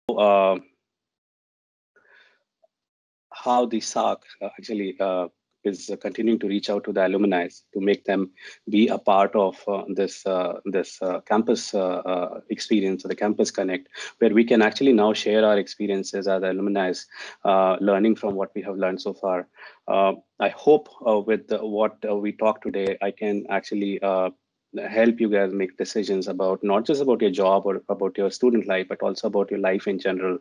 how the SARC actually is continuing to reach out to the alumni to make them be a part of this campus experience, or the Campus Connect, where we can actually now share our experiences as alumni, learning from what we have learned so far. I hope with what we talk today, I can actually help you guys make decisions about not just about your job or about your student life, but also about your life in general.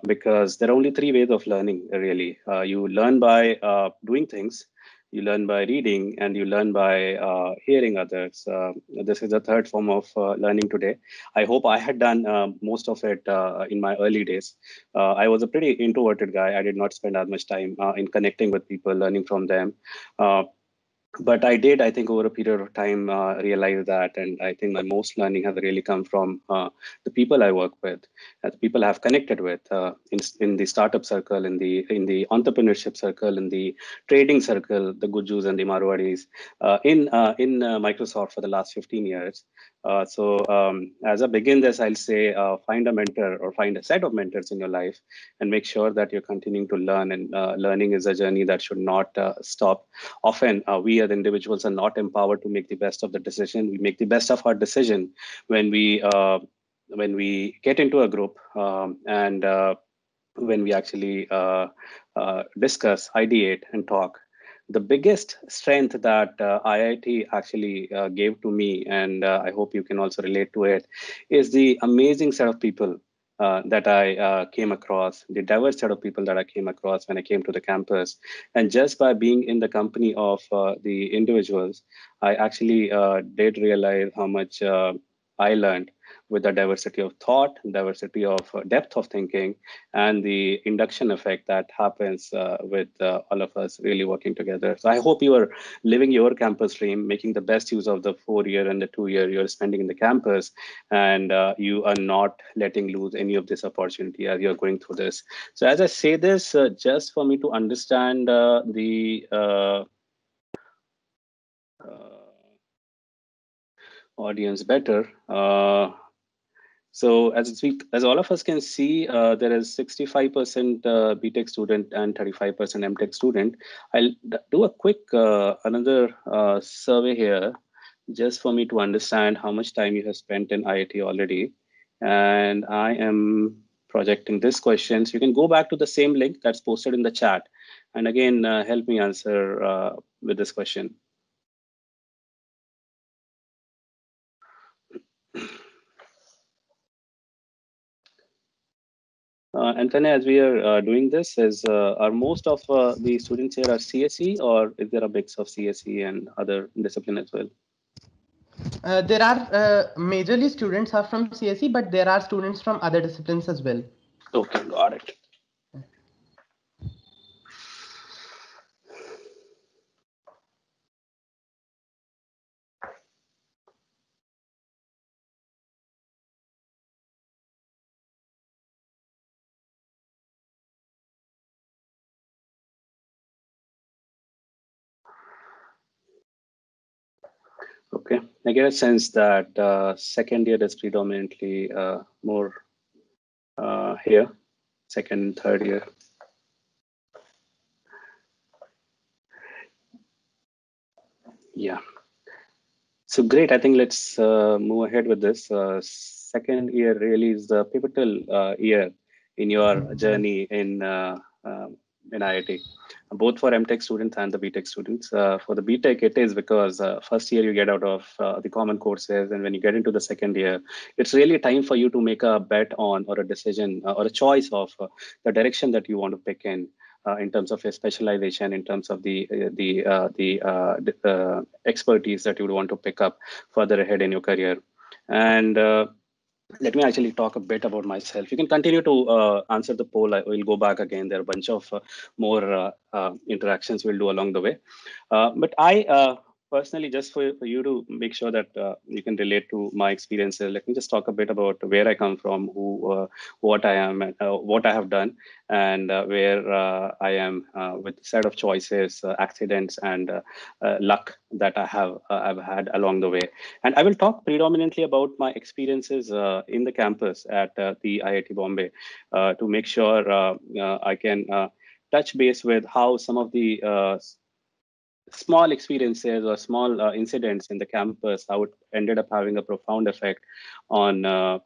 Because there are only three ways of learning, really. You learn by doing things, you learn by reading, and you learn by hearing others. This is the third form of learning today. I hope I had done most of it in my early days. I was a pretty introverted guy. I did not spend as much time in connecting with people, learning from them. But I did, I think, over a period of time, realize that, and I think my most learning has really come from the people I work with, the people I have connected with in the startup circle, in the entrepreneurship circle, in the trading circle, the Gujus and the Marwadis, in Microsoft for the last 15 years. As I begin this, I'll say find a mentor or find a set of mentors in your life, and make sure that you're continuing to learn. And learning is a journey that should not stop. Often we as individuals are not empowered to make the best of the decision. We make the best of our decision when we get into a group, and when we actually discuss, ideate, and talk. The biggest strength that IIT actually gave to me, and I hope you can also relate to it, is the amazing set of people that I came across, the diverse set of people that I came across when I came to the campus. And just by being in the company of the individuals, I actually did realize how much I learned, with the diversity of thought, diversity of depth of thinking, and the induction effect that happens with all of us really working together. So I hope you are living your campus dream, making the best use of the 4 year and the 2 year you're spending in the campus, and you are not letting lose any of this opportunity as you're going through this. So as I say this, just for me to understand the audience better. So as all of us can see, there is 65% BTech student and 35% MTech student. I'll do a quick another survey here, just for me to understand how much time you have spent in IIT already. And I am projecting this question. So you can go back to the same link that's posted in the chat, and again, help me answer with this question. Anthony, as we are doing this, are most of the students here are CSE, or is there a mix of CSE and other discipline as well? There are majorly students are from CSE, but there are students from other disciplines as well. Okay, got it. Okay, I get a sense that second year is predominantly more here, second, third year. Yeah. So great. I think let's move ahead with this. Second year really is the pivotal year in your journey in IIT, both for MTech students and the BTech students. For the BTech, it is because first year you get out of the common courses, and when you get into the second year, it's really time for you to make a bet on, or a decision, or a choice of the direction that you want to pick in terms of your specialization, in terms of the expertise that you would want to pick up further ahead in your career. And let me actually talk a bit about myself. You can continue to answer the poll. I will go back again. There are a bunch of more interactions we'll do along the way. But I personally, just for you to make sure that you can relate to my experiences, let me just talk a bit about where I come from, what I am, and what I have done, and where I am with the set of choices, accidents, and luck that I've had along the way. And I will talk predominantly about my experiences in the campus at the IIT Bombay to make sure I can touch base with how some of the small experiences or small incidents in the campus, how it ended up having a profound effect on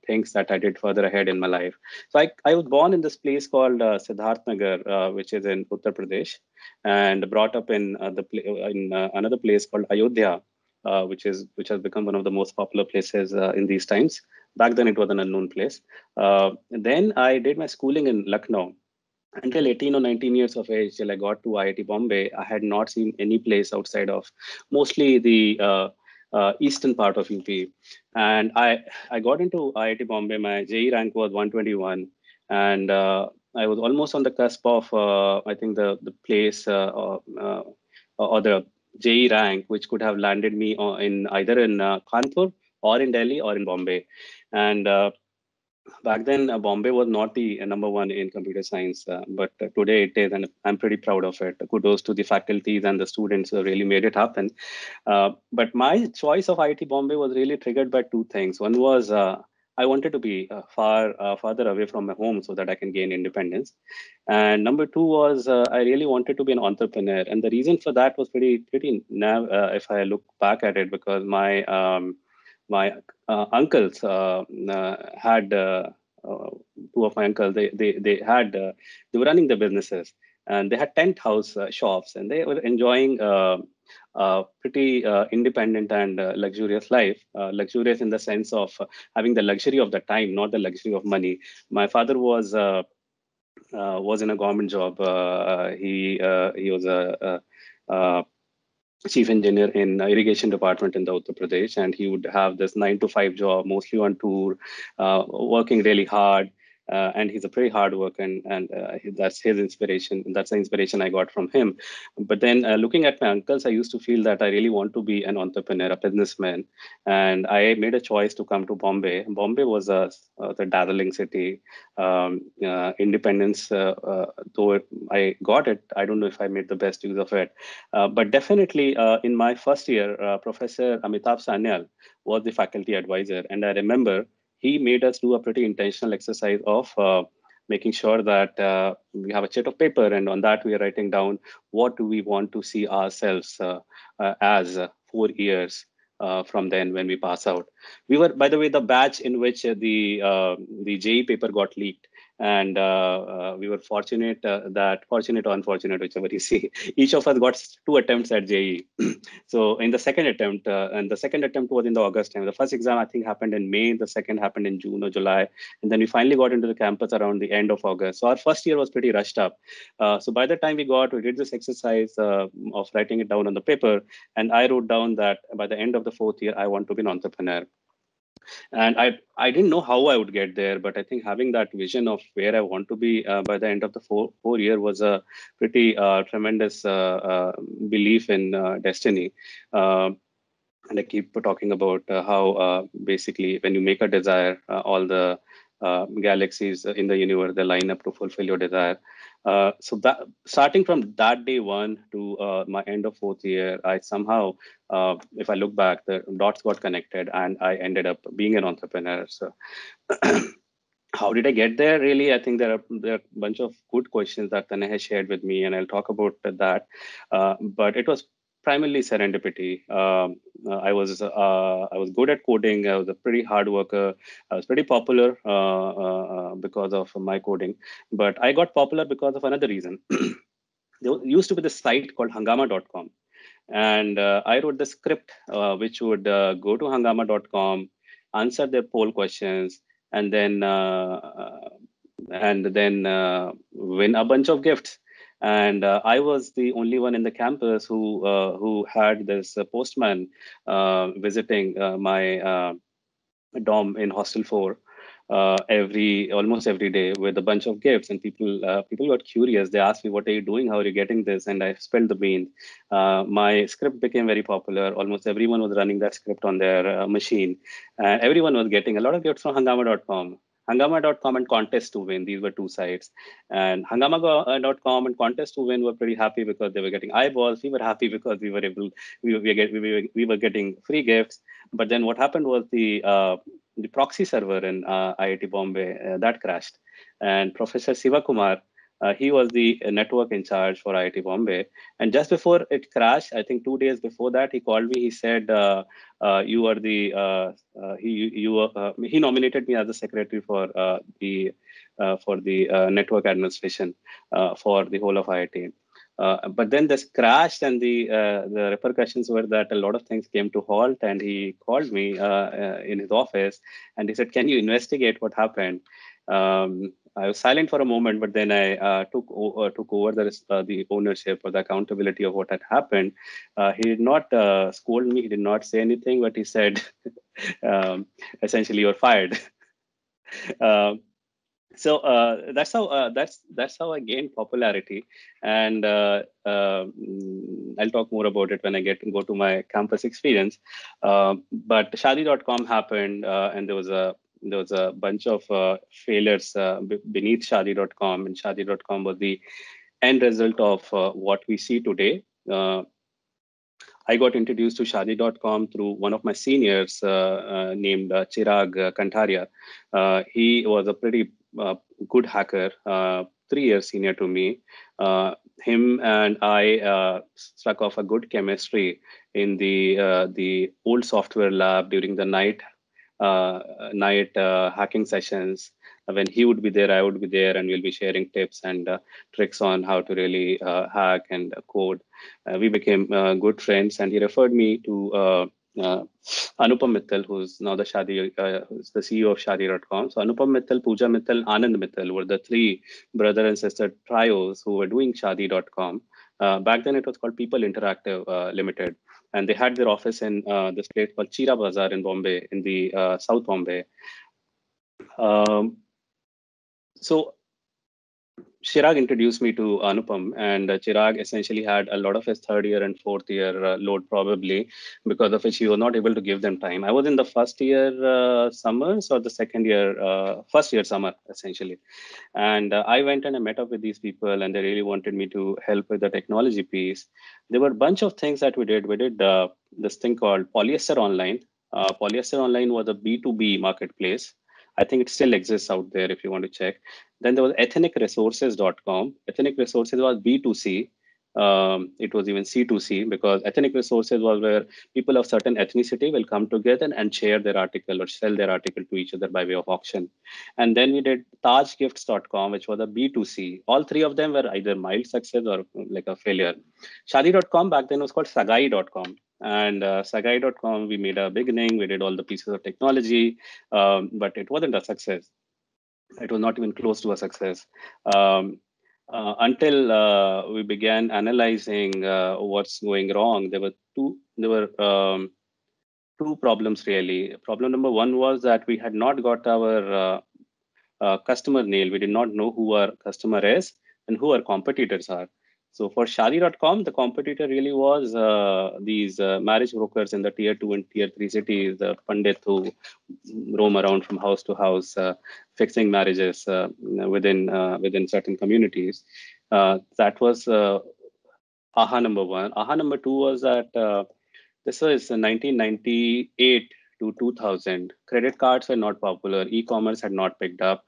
things that I did further ahead in my life. So I was born in this place called Siddharth Nagar, which is in Uttar Pradesh, and brought up in another place called Ayodhya, which has become one of the most popular places in these times. Back then, it was an unknown place. Then I did my schooling in Lucknow until 18 or 19 years of age, till I got to IIT Bombay. I had not seen any place outside of mostly the eastern part of UP. And I got into IIT Bombay. My JE rank was 121. And I was almost on the cusp of, I think, the place or the JE rank, which could have landed me in either in Kanpur or in Delhi or in Bombay. And back then, Bombay was not the number one in computer science, but today it is, and I'm pretty proud of it. Kudos to the faculties and the students who really made it happen. But my choice of IIT Bombay was really triggered by two things. One was I wanted to be farther away from my home so that I can gain independence, and number two was I really wanted to be an entrepreneur. And the reason for that was pretty if I look back at it, because my uncles had two of my uncles. They were running the businesses, and they had tent house shops, and they were enjoying pretty independent and luxurious life. Luxurious in the sense of having the luxury of the time, not the luxury of money. My father was in a government job. He was a chief engineer in irrigation department in the Uttar Pradesh, and he would have this 9 to 5 job, mostly on tour, working really hard. And he's a pretty hard worker, and that's his inspiration. That's the inspiration I got from him. But then, looking at my uncles, I used to feel that I really want to be an entrepreneur, a businessman, and I made a choice to come to Bombay. Bombay was the dazzling city, independence. Though I got it, I don't know if I made the best use of it. But definitely, in my first year, Professor Amitabh Sanyal was the faculty advisor. And I remember he made us do a pretty intentional exercise of making sure that we have a sheet of paper, and on that we are writing down what do we want to see ourselves as 4 years from then when we pass out. We were, by the way, the batch in which the JE paper got leaked, and we were fortunate fortunate or unfortunate, whichever you see, each of us got 2 attempts at JE. So in the second attempt, and the second attempt was in the August time. The first exam I think happened in May, the second happened in June or July, and then we finally got into the campus around the end of August. So our first year was pretty rushed up. So by the time we did this exercise of writing it down on the paper, and I wrote down that by the end of the fourth year I want to be an entrepreneur. And I didn't know how I would get there, but I think having that vision of where I want to be by the end of the four year was a pretty tremendous belief in destiny. And I keep talking about how basically when you make a desire, all the galaxies in the universe, they line up to fulfill your desire. So that starting from that day one to my end of fourth year, I somehow, if I look back, the dots got connected, and I ended up being an entrepreneur. So how did I get there? Really, I think there are a bunch of good questions that Tanay has shared with me, and I'll talk about that. But it was primarily serendipity. I was good at coding. I was a pretty hard worker. I was pretty popular because of my coding. But I got popular because of another reason. There used to be this site called Hangama.com, and I wrote the script which would go to Hangama.com, answer their poll questions, and then win a bunch of gifts. And I was the only one in the campus who had this postman visiting my dorm in Hostel 4. almost every day with a bunch of gifts, and people got curious. They asked me, "What are you doing? How are you getting this?" And I spilled the beans. My script became very popular. Almost everyone was running that script on their machine. Everyone was getting a lot of gifts from Hangama.com. Hangama.com and Contest to Win. These were two sites. And Hangama.com and Contest to Win were pretty happy because they were getting eyeballs. We were happy because we were getting free gifts. But then what happened was the proxy server in IIT Bombay that crashed, and Professor Siva Kumar. He was the network in charge for IIT Bombay. And just before it crashed, I think 2 days before that, he called me. He said, "You are the he nominated me as the secretary for the network administration for the whole of IIT." But then this crashed, and the repercussions were that a lot of things came to halt. And he called me in his office, and he said, "Can you investigate what happened?" I was silent for a moment, but then I took over the ownership or the accountability of what had happened. He did not scold me. He did not say anything, but he said, essentially, "You're fired." Um, that's how I gained popularity, and I'll talk more about it when I go to my campus experience. But Shadi.com happened, and there was a bunch of failures beneath Shadi.com, and Shadi.com was the end result of what we see today. I got introduced to Shadi.com through one of my seniors named Chirag Kantaria. He was a pretty good hacker, 3 years senior to me. Him and I struck off a good chemistry in the old software lab during the night hacking sessions. When he would be there, I would be there, and we'll be sharing tips and tricks on how to really hack and code. We became good friends, and he referred me to Anupam Mittal, who's now who's the CEO of Shadi.com. So Anupam Mittal, Pooja Mittal, Anand Mittal were the three brother and sister trios who were doing Shadi.com. Back then, it was called People Interactive Limited, and they had their office in this place called Chira Bazaar in Bombay, in the South Bombay. So Chirag introduced me to Anupam, and Chirag essentially had a lot of his third year and fourth year load, probably because of which he was not able to give them time. I was in the first year summers or the first year summer, essentially. And I went and I met up with these people, and they really wanted me to help with the technology piece. There were a bunch of things that we did. We did this thing called Polyester Online. Polyester Online was a B2B marketplace. I think it still exists out there if you want to check. Then there was ethnicresources.com. Ethnic Resources was B2C. It was even C2C, because Ethnic Resources was where people of certain ethnicity will come together and share their article or sell their article to each other by way of auction. And then we did tajgifts.com, which was a B2C. All three of them were either mild success or like a failure. Shadi.com back then was called Sagai.com. And Sagai.com, we made a beginning. We did all the pieces of technology, but it wasn't a success. It was not even close to a success until we began analyzing what's going wrong. There were two problems really. Problem number one was that we had not got our customer nail. We did not know who our customer is and who our competitors are. So for Shadi.com, the competitor really was these marriage brokers in the tier 2 and tier 3 cities, the Pandit who roam around from house to house, fixing marriages within certain communities. That was AHA number one. AHA number two was that this was 1998 to 2000. Credit cards were not popular. E-commerce had not picked up.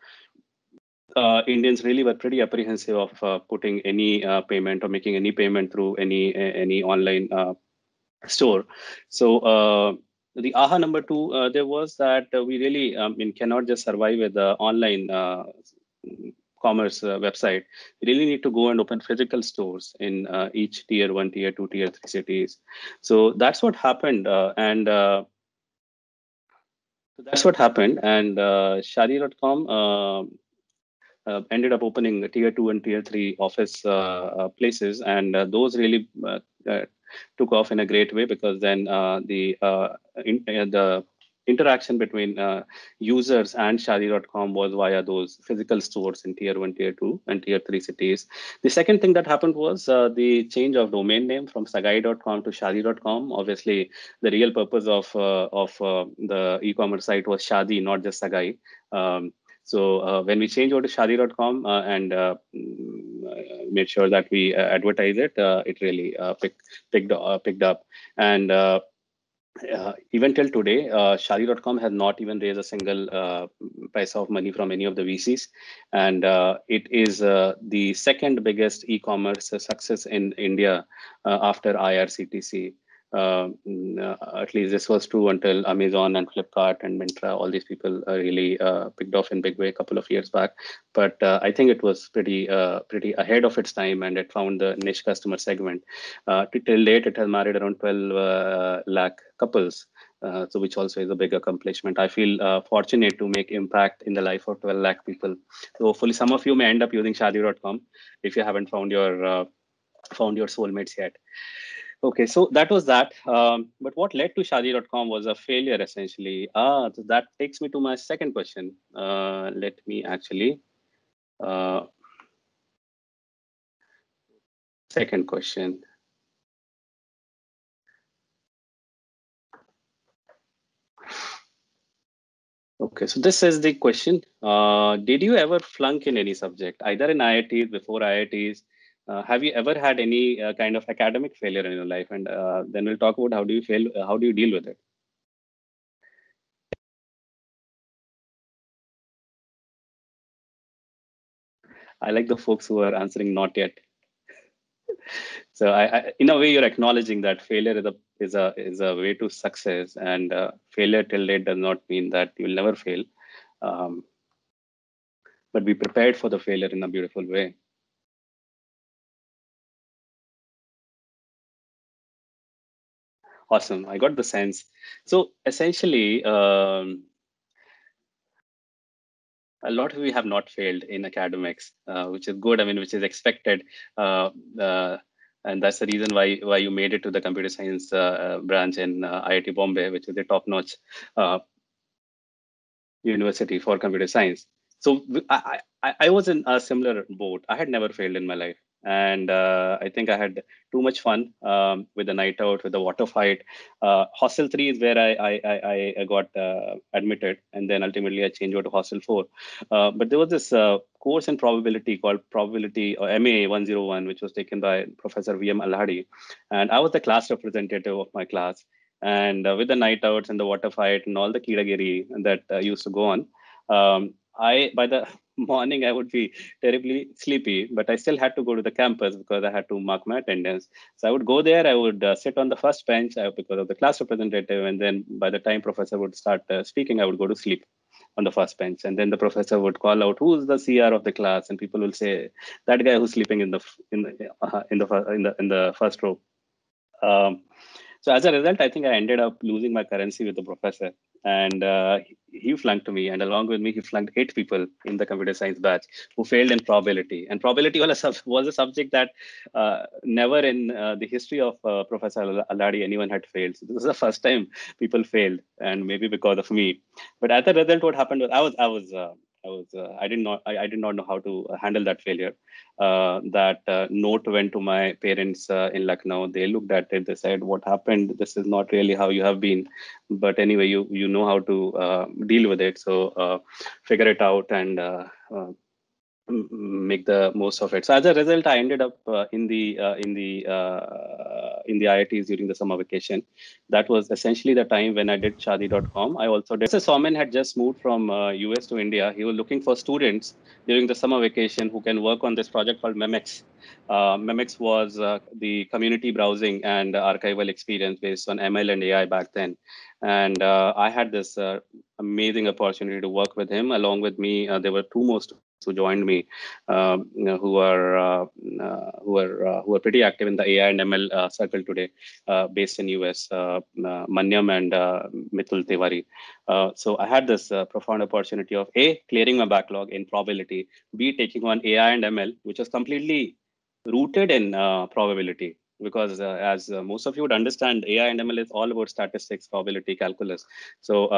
Indians really were pretty apprehensive of putting any payment or making any payment through any online store. So the AHA number two there was that we really cannot just survive with the online commerce website. We really need to go and open physical stores in each tier 1, tier 2, tier 3 cities. So that's what happened, and Shadi.com ended up opening tier 2 and tier 3 office places, and those really took off in a great way, because then the interaction between users and Shaadi.com was via those physical stores in tier 1, tier 2, and tier 3 cities. The second thing that happened was the change of domain name from Sagai.com to Shaadi.com. Obviously, the real purpose of the e-commerce site was Shaadi, not just Sagai. So when we changed over to Shaadi.com and made sure that we advertise it, it really picked up. And even till today, Shaadi.com has not even raised a single paisa of money from any of the VCs. And it is the second biggest e-commerce success in India after IRCTC. At least this was true until Amazon and Flipkart and Myntra, all these people really picked off in big way a couple of years back. But I think it was pretty ahead of its time, and it found the niche customer segment. Till date, it has married around 12 lakh couples. So which also is a big accomplishment. I feel fortunate to make impact in the life of 12 lakh people. So hopefully some of you may end up using Shaadi.com if you haven't found your soulmates yet. Okay, so that was that. But what led to Shaadi.com was a failure, essentially. So that takes me to my second question. Let me actually. Second question. Okay, so this is the question. Did you ever flunk in any subject, either in IITs, before IITs? Have you ever had any kind of academic failure in your life? And then we'll talk about how do you fail, how do you deal with it? I like the folks who are answering not yet. So in a way, you're acknowledging that failure is a way to success, and failure till date does not mean that you'll never fail. But be prepared for the failure in a beautiful way. Awesome. I got the sense. So essentially, a lot of we have not failed in academics, which is good. I mean, which is expected. And that's the reason why you made it to the computer science branch in IIT Bombay, which is a top-notch university for computer science. So I was in a similar boat. I had never failed in my life. And I think I had too much fun with the night out, with the water fight. Hostel 3 is where I got admitted. And then ultimately I changed over to Hostel 4. But there was this course in probability called Probability or MA 101, which was taken by Professor VM Alhadi. And I was the class representative of my class. And with the night outs and the water fight and all the kiragiri that used to go on, by the morning I would be terribly sleepy, but I still had to go to the campus because I had to mark my attendance. So I would go there, I would sit on the first bench because of the class representative, and then by the time professor would start speaking, I would go to sleep on the first bench, and then the professor would call out who's the CR of the class, and people will say that guy who's sleeping in the first row. So as a result, I think I ended up losing my currency with the professor, and he flunked me, and along with me, he flunked 8 people in the computer science batch who failed in probability. And probability was a subject that never in the history of Professor Alhadi anyone had failed. So this was the first time people failed, and maybe because of me. But as a result, what happened was I did not know how to handle that failure. That note went to my parents in Lucknow. They looked at it. They said, "What happened? This is not really how you have been." But anyway, you know how to deal with it. So figure it out and make the most of it. So as a result, I ended up in the IITs during the summer vacation. That was essentially the time when I did Shaadi.com. I also did. Professor Somin had just moved from US to India. He was looking for students during the summer vacation who can work on this project called Memex. Memex was the community browsing and archival experience based on ML and AI back then. And I had this amazing opportunity to work with him. Along with me, there were 2 more students who joined me, who are pretty active in the AI and ML circle today, based in US, Manyam and Mithul Tiwari. So I had this profound opportunity of A, clearing my backlog in probability, B, taking on AI and ML, which was completely rooted in probability. because as most of you would understand, AI and ML is all about statistics, probability, calculus. So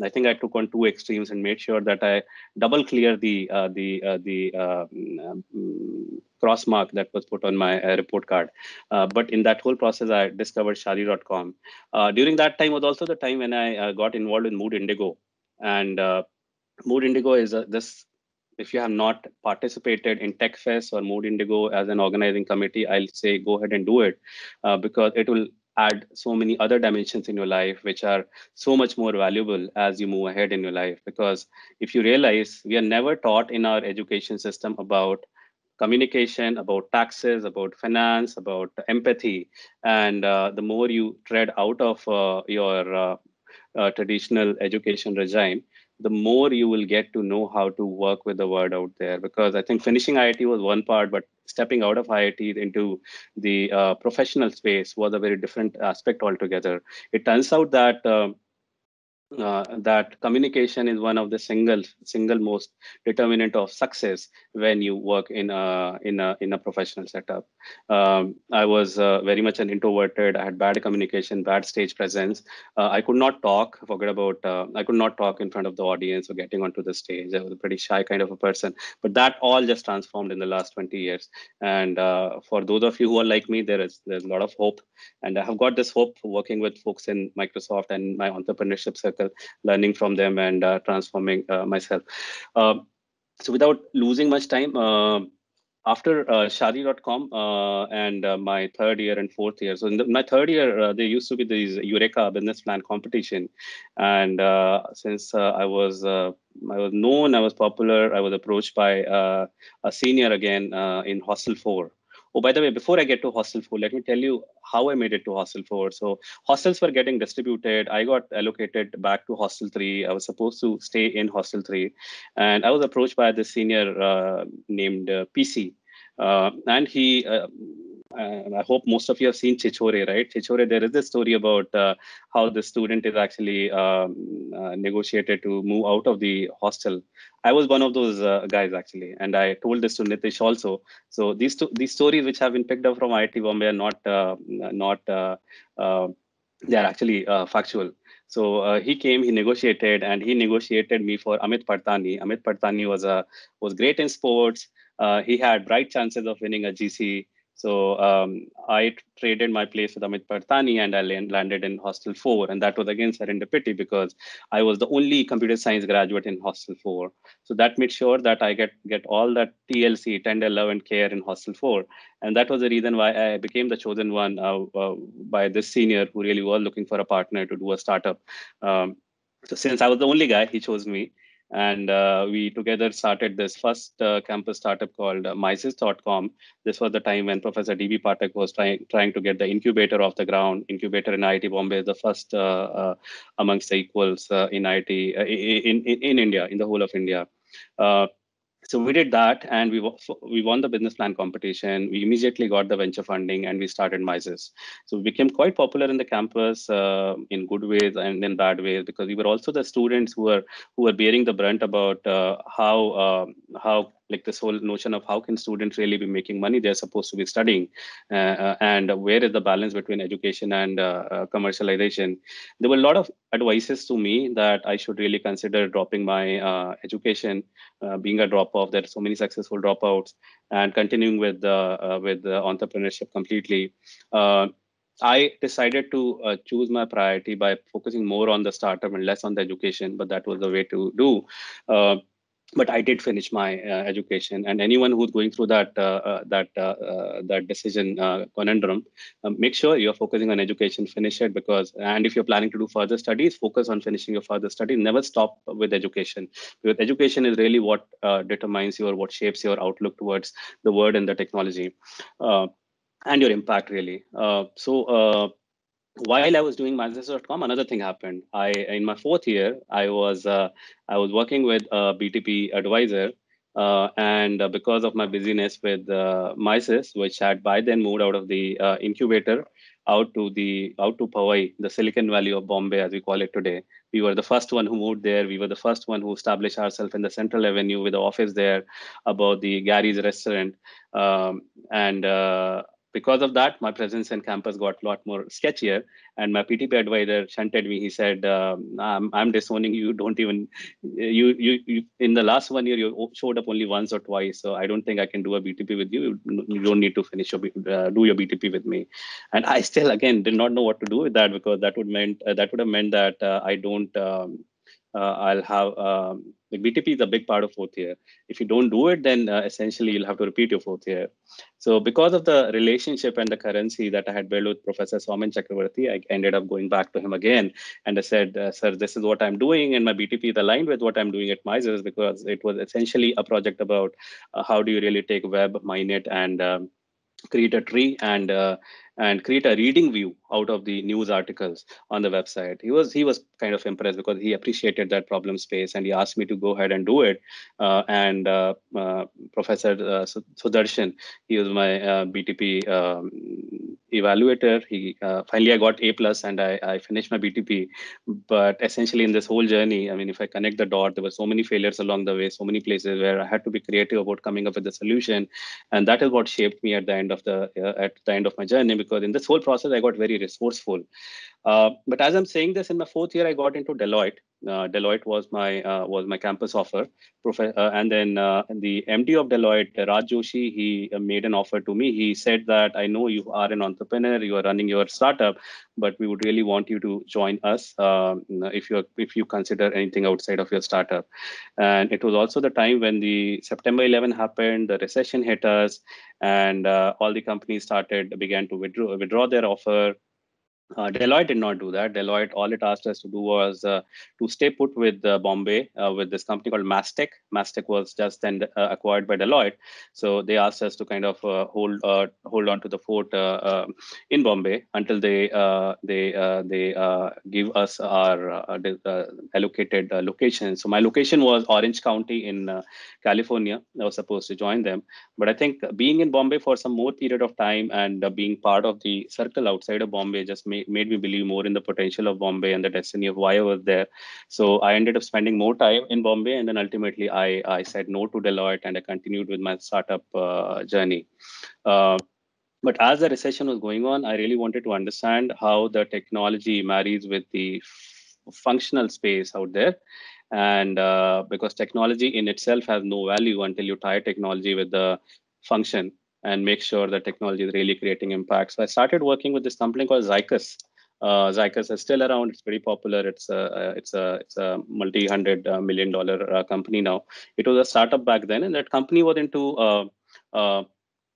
I think I took on two extremes and made sure that I double clear the cross mark that was put on my report card. But in that whole process, I discovered Shaadi.com. During that time was also the time when I got involved in Mood Indigo. And Mood Indigo is this. If you have not participated in TechFest or Mood Indigo as an organizing committee, I'll say go ahead and do it, because it will add so many other dimensions in your life, which are so much more valuable as you move ahead in your life. Because if you realize, we are never taught in our education system about communication, about taxes, about finance, about empathy. And the more you tread out of your traditional education regime, the more you will get to know how to work with the word out there. Because I think finishing IIT was one part, but stepping out of IIT into the professional space was a very different aspect altogether. It turns out that that communication is one of the single most determinant of success when you work in a professional setup. I was very much an introverted. I had bad communication, bad stage presence. I could not talk. Forget about. I could not talk in front of the audience or getting onto the stage. I was a pretty shy kind of a person. But that all just transformed in the last 20 years. And for those of you who are like me, there's a lot of hope, and I have got this hope for working with folks in Microsoft and my entrepreneurship circle, learning from them and transforming myself. So without losing much time, after Shaadi.com and my third year and fourth year. So in my third year, there used to be this Eureka business plan competition, and since I was known, I was popular, I was approached by a senior again in Hostel 4. Oh, by the way, before I get to Hostel 4, let me tell you how I made it to Hostel 4. So hostels were getting distributed. I got allocated back to Hostel 3. I was supposed to stay in Hostel 3. And I was approached by the senior named PC. And I hope most of you have seen Chichore, right? Chichore, there is this story about how the student is actually negotiated to move out of the hostel. I was one of those guys actually, and I told this to Nitish also. So these stories which have been picked up from IIT Bombay are not they are actually factual. So he came, he negotiated, and he negotiated me for Amit Partani. Amit Partani was great in sports. He had bright chances of winning a GC. So I traded my place with Amit Partani, and I landed in Hostel 4. And that was again serendipity because I was the only computer science graduate in Hostel 4. So that made sure that I get all that TLC, tender love and care in Hostel 4. And that was the reason why I became the chosen one by this senior who really was looking for a partner to do a startup. So since I was the only guy, he chose me. And we together started this first campus startup called Mises.com. This was the time when Professor D.B. Pathak was trying to get the incubator off the ground. Incubator in IIT Bombay is the first amongst the equals in IIT in India, in the whole of India. So we did that, and we won the business plan competition. We immediately got the venture funding, and we started Mises. So we became quite popular in the campus in good ways and in bad ways, because we were also the students who were bearing the brunt about how like this whole notion of how can students really be making money? They're supposed to be studying, and where is the balance between education and commercialization? There were a lot of advices to me that I should really consider dropping my education, being a drop off. There are so many successful dropouts, and continuing with the entrepreneurship completely. I decided to choose my priority by focusing more on the startup and less on the education, but that was the way to do. But I did finish my education, and anyone who's going through that decision conundrum, make sure you're focusing on education. Finish it, and if you're planning to do further studies, focus on finishing your further studies. Never stop with education, because education is really what determines what shapes your outlook towards the world and the technology, and your impact really. While I was doing Mises.com, another thing happened. In my fourth year, I was working with a BTP advisor, and because of my busyness with Mises, which had by then moved out of the incubator out to Powai, the Silicon Valley of Bombay, as we call it today. We were the first one who moved there. We were the first one who established ourselves in the Central Avenue with the office there, about the Gary's restaurant, and because of that, my presence in campus got a lot more sketchier. And my PTP advisor shunted me. He said, I'm disowning you. Don't even, you, in the last 1 year, you showed up only once or twice. So I don't think I can do a BTP with you. You don't need to finish do your BTP with me. And I still, again, did not know what to do with that, because that would have meant that I don't, I'll have, the BTP is a big part of fourth year. If you don't do it, then essentially you'll have to repeat your fourth year. So because of the relationship and the currency that I had built with Professor Somin Chakravarti, I ended up going back to him again. And I said, sir, this is what I'm doing. And my BTP is aligned with what I'm doing at Misers, because it was essentially a project about how do you really take web, mine it, and create a tree and create a reading view out of the news articles on the website. He was kind of impressed, because he appreciated that problem space, and he asked me to go ahead and do it. And Professor Sudarshan, he was my BTP evaluator. He finally I got A plus, and I finished my BTP. But essentially, in this whole journey, I mean, if I connect the dot, there were so many failures along the way, so many places where I had to be creative about coming up with a solution, and that is what shaped me at the end of my journey. Because in this whole process, I got very resourceful. But as I'm saying this, in my fourth year, I got into Deloitte. Deloitte was my campus offer. And then the MD of Deloitte, Raj Joshi, he made an offer to me. He said that, I know you are an entrepreneur, you are running your startup, but we would really want you to join us if you consider anything outside of your startup. And it was also the time when the September 11 happened, the recession hit us, and all the companies began to withdraw their offer. Deloitte did not do that. Deloitte, all it asked us to do was to stay put with Bombay, with this company called Mastech. Mastech was just then acquired by Deloitte, so they asked us to kind of hold on to the fort in Bombay until they give us our allocated location. So my location was Orange County in California. I was supposed to join them, but I think being in Bombay for some more period of time and being part of the circle outside of Bombay just made me believe more in the potential of Bombay and the destiny of why I was there. So I ended up spending more time in Bombay, and then ultimately I said no to Deloitte, and I continued with my startup journey. But as the recession was going on, I really wanted to understand how the technology marries with the functional space out there. And because technology in itself has no value until you tie technology with the function and make sure that technology is really creating impact. So I started working with this company called Zycus. Zycus is still around. It's very popular. It's a multi-$100 million company now. It was a startup back then, and that company was into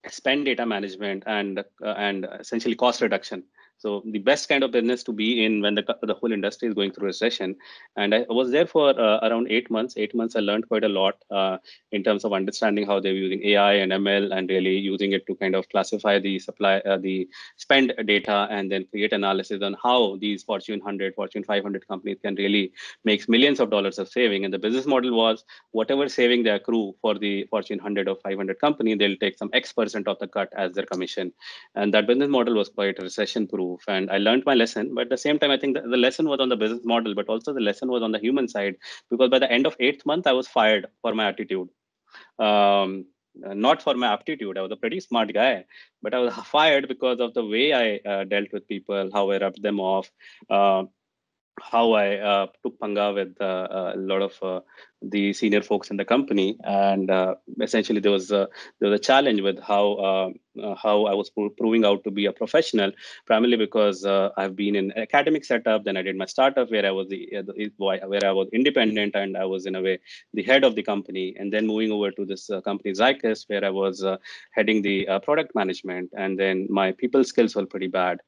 spend data management and essentially cost reduction. So the best kind of business to be in when the whole industry is going through recession. And I was there for around 8 months. 8 months, I learned quite a lot in terms of understanding how they were using AI and ML, and really using it to kind of classify the the spend data, and then create analysis on how these Fortune 100, Fortune 500 companies can really make millions of dollars of saving. And the business model was, whatever saving they accrue for the Fortune 100 or 500 company, they'll take some X% of the cut as their commission. And that business model was quite recession proof. And I learned my lesson. But at the same time, I think the lesson was on the business model, but also the lesson was on the human side, because by the end of 8th month, I was fired for my attitude. Not for my aptitude. I was a pretty smart guy, but I was fired because of the way I dealt with people, how I rubbed them off, how I took panga with a lot of the senior folks in the company, and essentially there was a challenge with how I was proving out to be a professional, primarily because I've been in academic setup. Then I did my startup where I was where I was independent, and I was in a way the head of the company, and then moving over to this company Zycus, where I was heading the product management, and then my people skills were pretty bad.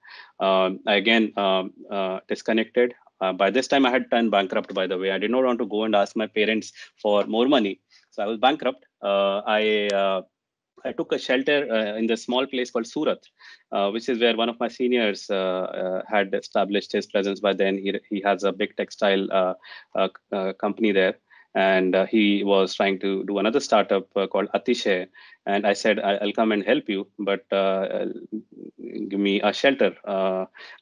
Disconnected. By this time, I had turned bankrupt, by the way. I did not want to go and ask my parents for more money. So I was bankrupt. I took a shelter in the small place called Surat, which is where one of my seniors had established his presence by then. He has a big textile company there. And he was trying to do another startup called Atishay. And I said, I'll come and help you, but give me a shelter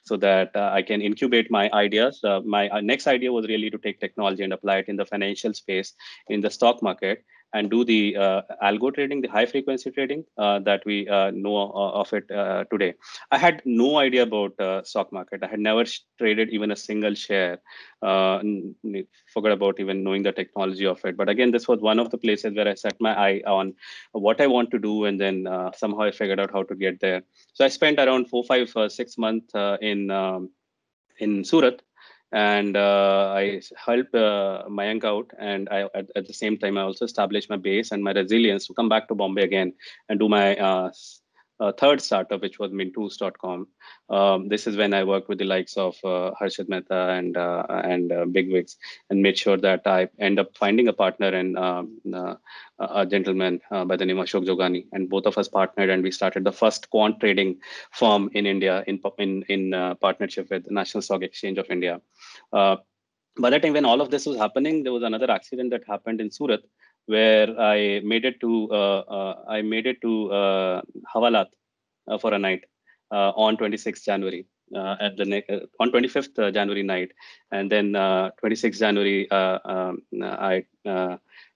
so that I can incubate my ideas. My next idea was really to take technology and apply it in the financial space, in the stock market. and do the algo trading, the high frequency trading that we know of it today. I had no idea about stock market. I had never traded even a single share. Forgot about even knowing the technology of it. But again, this was one of the places where I set my eye on what I want to do, and then somehow I figured out how to get there. So I spent around 4, 5, 6 months in Surat, and I helped Mayank out, and at the same time I also established my base and my resilience to come back to Bombay again and do my third startup, which was Mintoos.com. This is when I worked with the likes of Harshad Mehta and Bigwigs, and made sure that I end up finding a partner in a gentleman by the name of Ashok Jogani, and both of us partnered, and we started the first quant trading firm in India in partnership with the National Stock Exchange of India. By the time when all of this was happening, there was another accident that happened in Surat, where I made it to Havalat for a night on 26th January. On 25th January night, and then 26th January,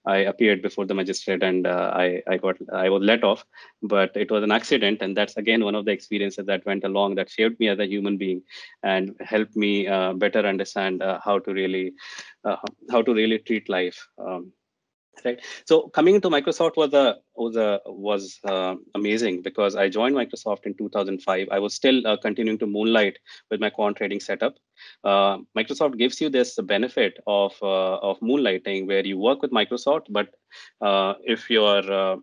I appeared before the magistrate, and I was let off. But it was an accident, and that's again one of the experiences that went along that shaped me as a human being and helped me better understand how to really treat life. Right. So coming into Microsoft was amazing, because I joined Microsoft in 2005. I was still continuing to moonlight with my quant trading setup. Microsoft gives you this benefit of moonlighting, where you work with Microsoft, but if your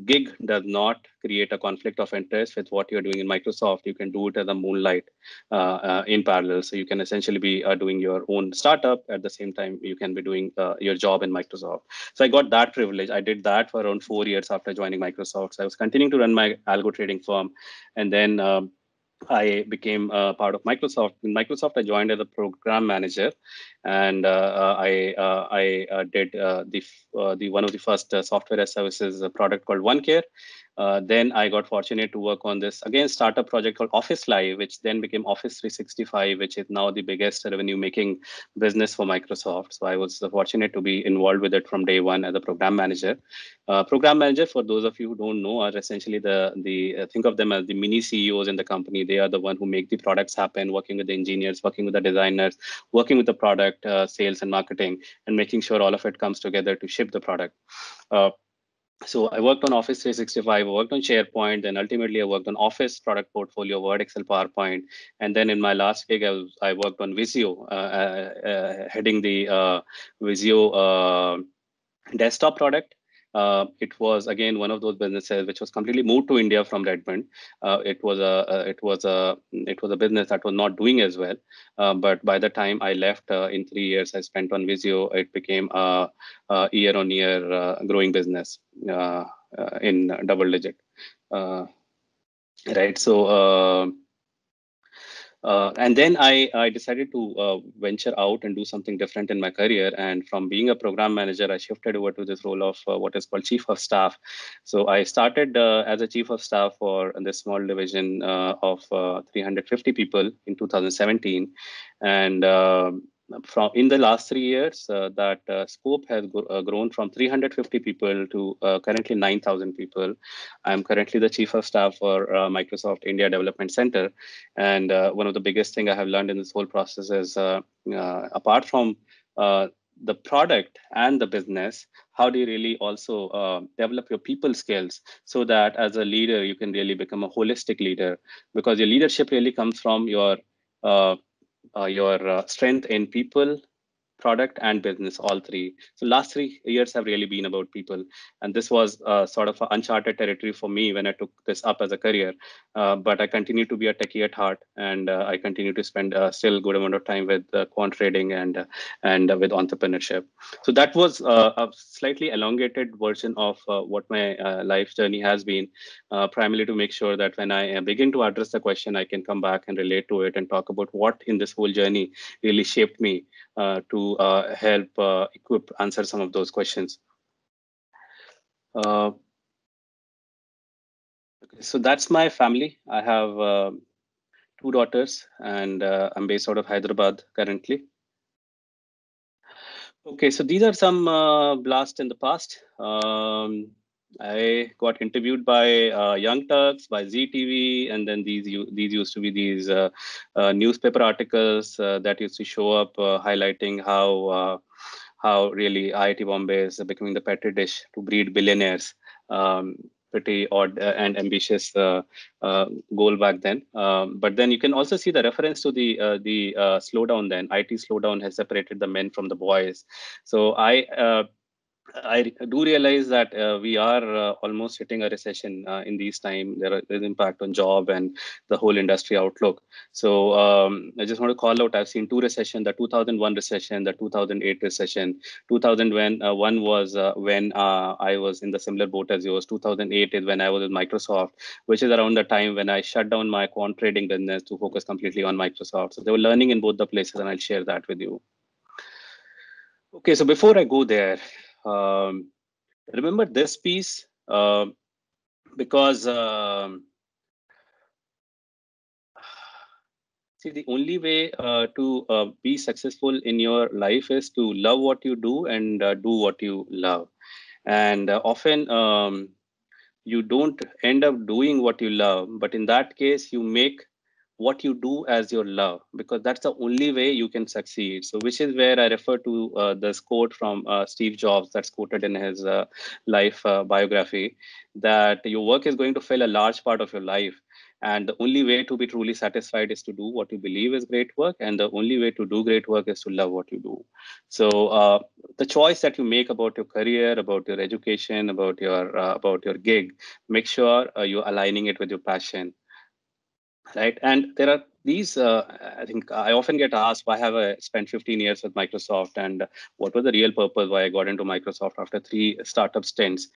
gig does not create a conflict of interest with what you're doing in Microsoft, you can do it as a moonlight in parallel. So you can essentially be doing your own startup at the same time you can be doing your job in Microsoft. So I got that privilege. I did that for around 4 years after joining Microsoft. So I was continuing to run my algo trading firm, and then I became part of Microsoft. In Microsoft, I joined as a program manager, and I did the one of the first software as services product called OneCare. Then I got fortunate to work on this again startup project called Office Live, which then became Office 365, which is now the biggest revenue making business for Microsoft. So I was fortunate to be involved with it from day one as a program manager. Program manager, for those of you who don't know, are essentially the think of them as the mini CEOs in the company. They are the one who make the products happen, working with the engineers, working with the designers, working with the product sales and marketing, and making sure all of it comes together to ship the product. So I worked on Office 365, I worked on SharePoint, and ultimately I worked on Office product portfolio, Word, Excel, PowerPoint. And then in my last gig, I worked on Visio, heading the Visio desktop product. It was again one of those businesses which was completely moved to India from Redmond. It was a business that was not doing as well. But by the time I left, in 3 years I spent on Visio, it became a year-on-year growing business in double digit. Right. So. And then I decided to venture out and do something different in my career. And from being a program manager, I shifted over to this role of what is called chief of staff. So I started as a chief of staff for this small division of 350 people in 2017. And from in the last 3 years, that scope has grown from 350 people to currently 9,000 people. I'm currently the chief of staff for Microsoft India Development Center. And one of the biggest thing I have learned in this whole process is apart from the product and the business, how do you really also develop your people skills so that as a leader, you can really become a holistic leader, because your leadership really comes from your strength in people, product, and business, all three. So last 3 years have really been about people, and this was sort of uncharted territory for me when I took this up as a career. But I continue to be a techie at heart, and I continue to spend still good amount of time with quant trading and with entrepreneurship. So that was a slightly elongated version of what my life journey has been, primarily to make sure that when I begin to address the question, I can come back and relate to it and talk about what in this whole journey really shaped me to help equip answer some of those questions. Okay, so that's my family. I have 2 daughters, and I'm based out of Hyderabad currently. Okay, so these are some blasts in the past. I got interviewed by Young Turks, by ZTV, and then these used to be these newspaper articles that used to show up highlighting how really IIT Bombay is becoming the petri dish to breed billionaires. Pretty odd and ambitious goal back then. But then you can also see the reference to the slowdown. Then IT slowdown has separated the men from the boys. So I do realize that we are almost hitting a recession in these times. There's impact on job and the whole industry outlook. So I just want to call out. I've seen two recessions: the 2001 recession, the 2008 recession. 2001 was when I was in the similar boat as yours. 2008 is when I was with Microsoft, which is around the time when I shut down my quant trading business to focus completely on Microsoft. So they were learning in both the places, and I'll share that with you. Okay, so before I go there. Remember this piece because see, the only way to be successful in your life is to love what you do and do what you love. And often you don't end up doing what you love, but in that case, you make what you do as your love, because that's the only way you can succeed. So which is where I refer to this quote from Steve Jobs that's quoted in his life biography, that your work is going to fill a large part of your life, and the only way to be truly satisfied is to do what you believe is great work, and the only way to do great work is to love what you do. So the choice that you make about your career, about your education, about your gig, make sure you're aligning it with your passion, right? And there are these. I think I often get asked, why have I spent 15 years with Microsoft, and what was the real purpose why I got into Microsoft after 3 startup stints?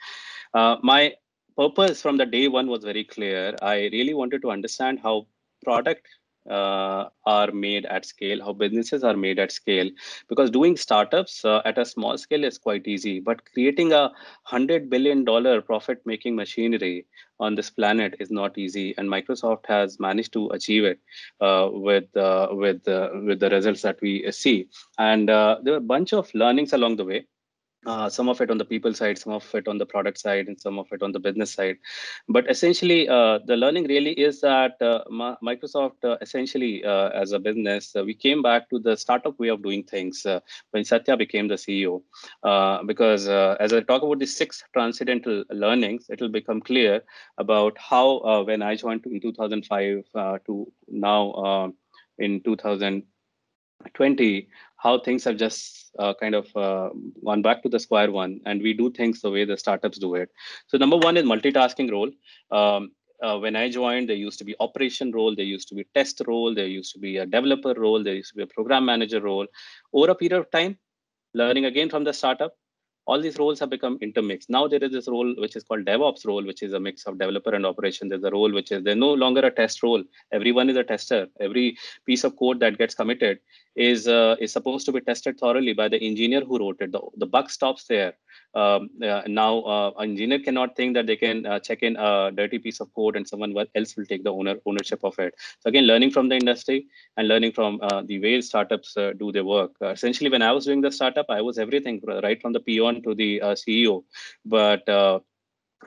My purpose from the day one was very clear. I really wanted to understand how product are made at scale, how businesses are made at scale, because doing startups at a small scale is quite easy, but creating $100 billion profit making machinery on this planet is not easy, and Microsoft has managed to achieve it with the results that we see. And there were a bunch of learnings along the way, some of it on the people side, some of it on the product side, and some of it on the business side. But essentially, the learning really is that Microsoft, essentially, as a business, we came back to the startup way of doing things when Satya became the CEO. Because as I talk about the 6 transcendental learnings, it will become clear about how, when I joined in 2005 to now in 2020, how things have just kind of gone back to the square one, and we do things the way the startups do it. So number one is multitasking role. When I joined, there used to be operation role, there used to be test role, there used to be a developer role, there used to be a program manager role. Over a period of time, learning again from the startup, all these roles have become intermixed. Now there is this role which is called DevOps role, which is a mix of developer and operation. There's a role which is, there's no longer a test role. Everyone is a tester. Every piece of code that gets committed is supposed to be tested thoroughly by the engineer who wrote it. The buck stops there. Now, an engineer cannot think that they can check in a dirty piece of code and someone else will take the ownership of it. So again, learning from the industry and learning from the way startups do their work. Essentially, when I was doing the startup, I was everything, right from the peon to the CEO. But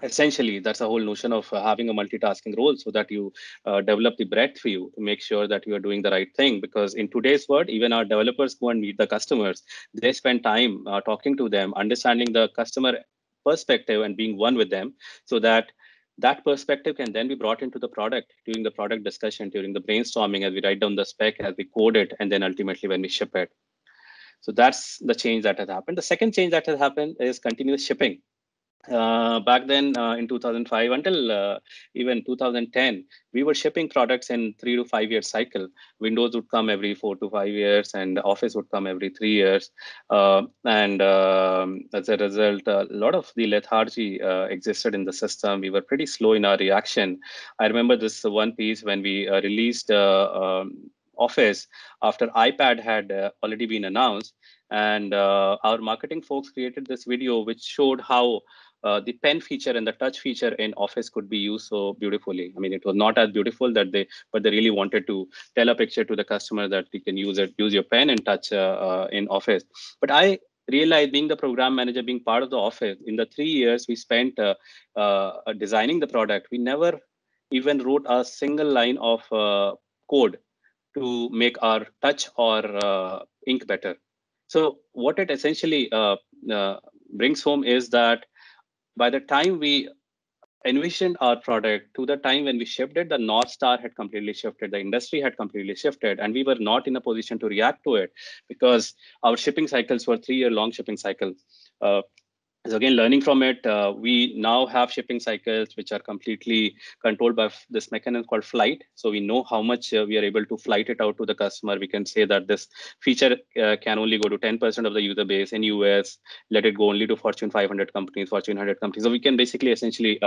essentially, that's the whole notion of having a multitasking role, so that you develop the breadth for you to make sure that you are doing the right thing. Because in today's world, even our developers go and meet the customers. They spend time talking to them, understanding the customer perspective and being one with them, so that that perspective can then be brought into the product during the product discussion, during the brainstorming, as we write down the spec, as we code it, and then ultimately when we ship it. So that's the change that has happened. The second change that has happened is continuous shipping. Back then, in 2005 until even 2010, we were shipping products in 3 to 5 year cycle. Windows would come every 4 to 5 years, and Office would come every 3 years. And as a result, a lot of the lethargy existed in the system. We were pretty slow in our reaction. I remember this one piece when we released Office after iPad had already been announced, and our marketing folks created this video which showed how the pen feature and the touch feature in Office could be used so beautifully. I mean, it was not as beautiful but they really wanted to tell a picture to the customer that you can use your pen and touch in Office. But I realized, being the program manager, being part of the office, in the 3 years we spent designing the product, we never even wrote a single line of code to make our touch or ink better. So what it essentially brings home is that by the time we envisioned our product to the time when we shipped it, the North Star had completely shifted, the industry had completely shifted, and we were not in a position to react to it because our shipping cycles were 3-year long shipping cycles. So again, learning from it, we now have shipping cycles which are completely controlled by this mechanism called flight. So we know how much we are able to flight it out to the customer. We can say that this feature can only go to 10% of the user base in US, let it go only to Fortune 500 companies, Fortune 100 companies. So we can basically essentially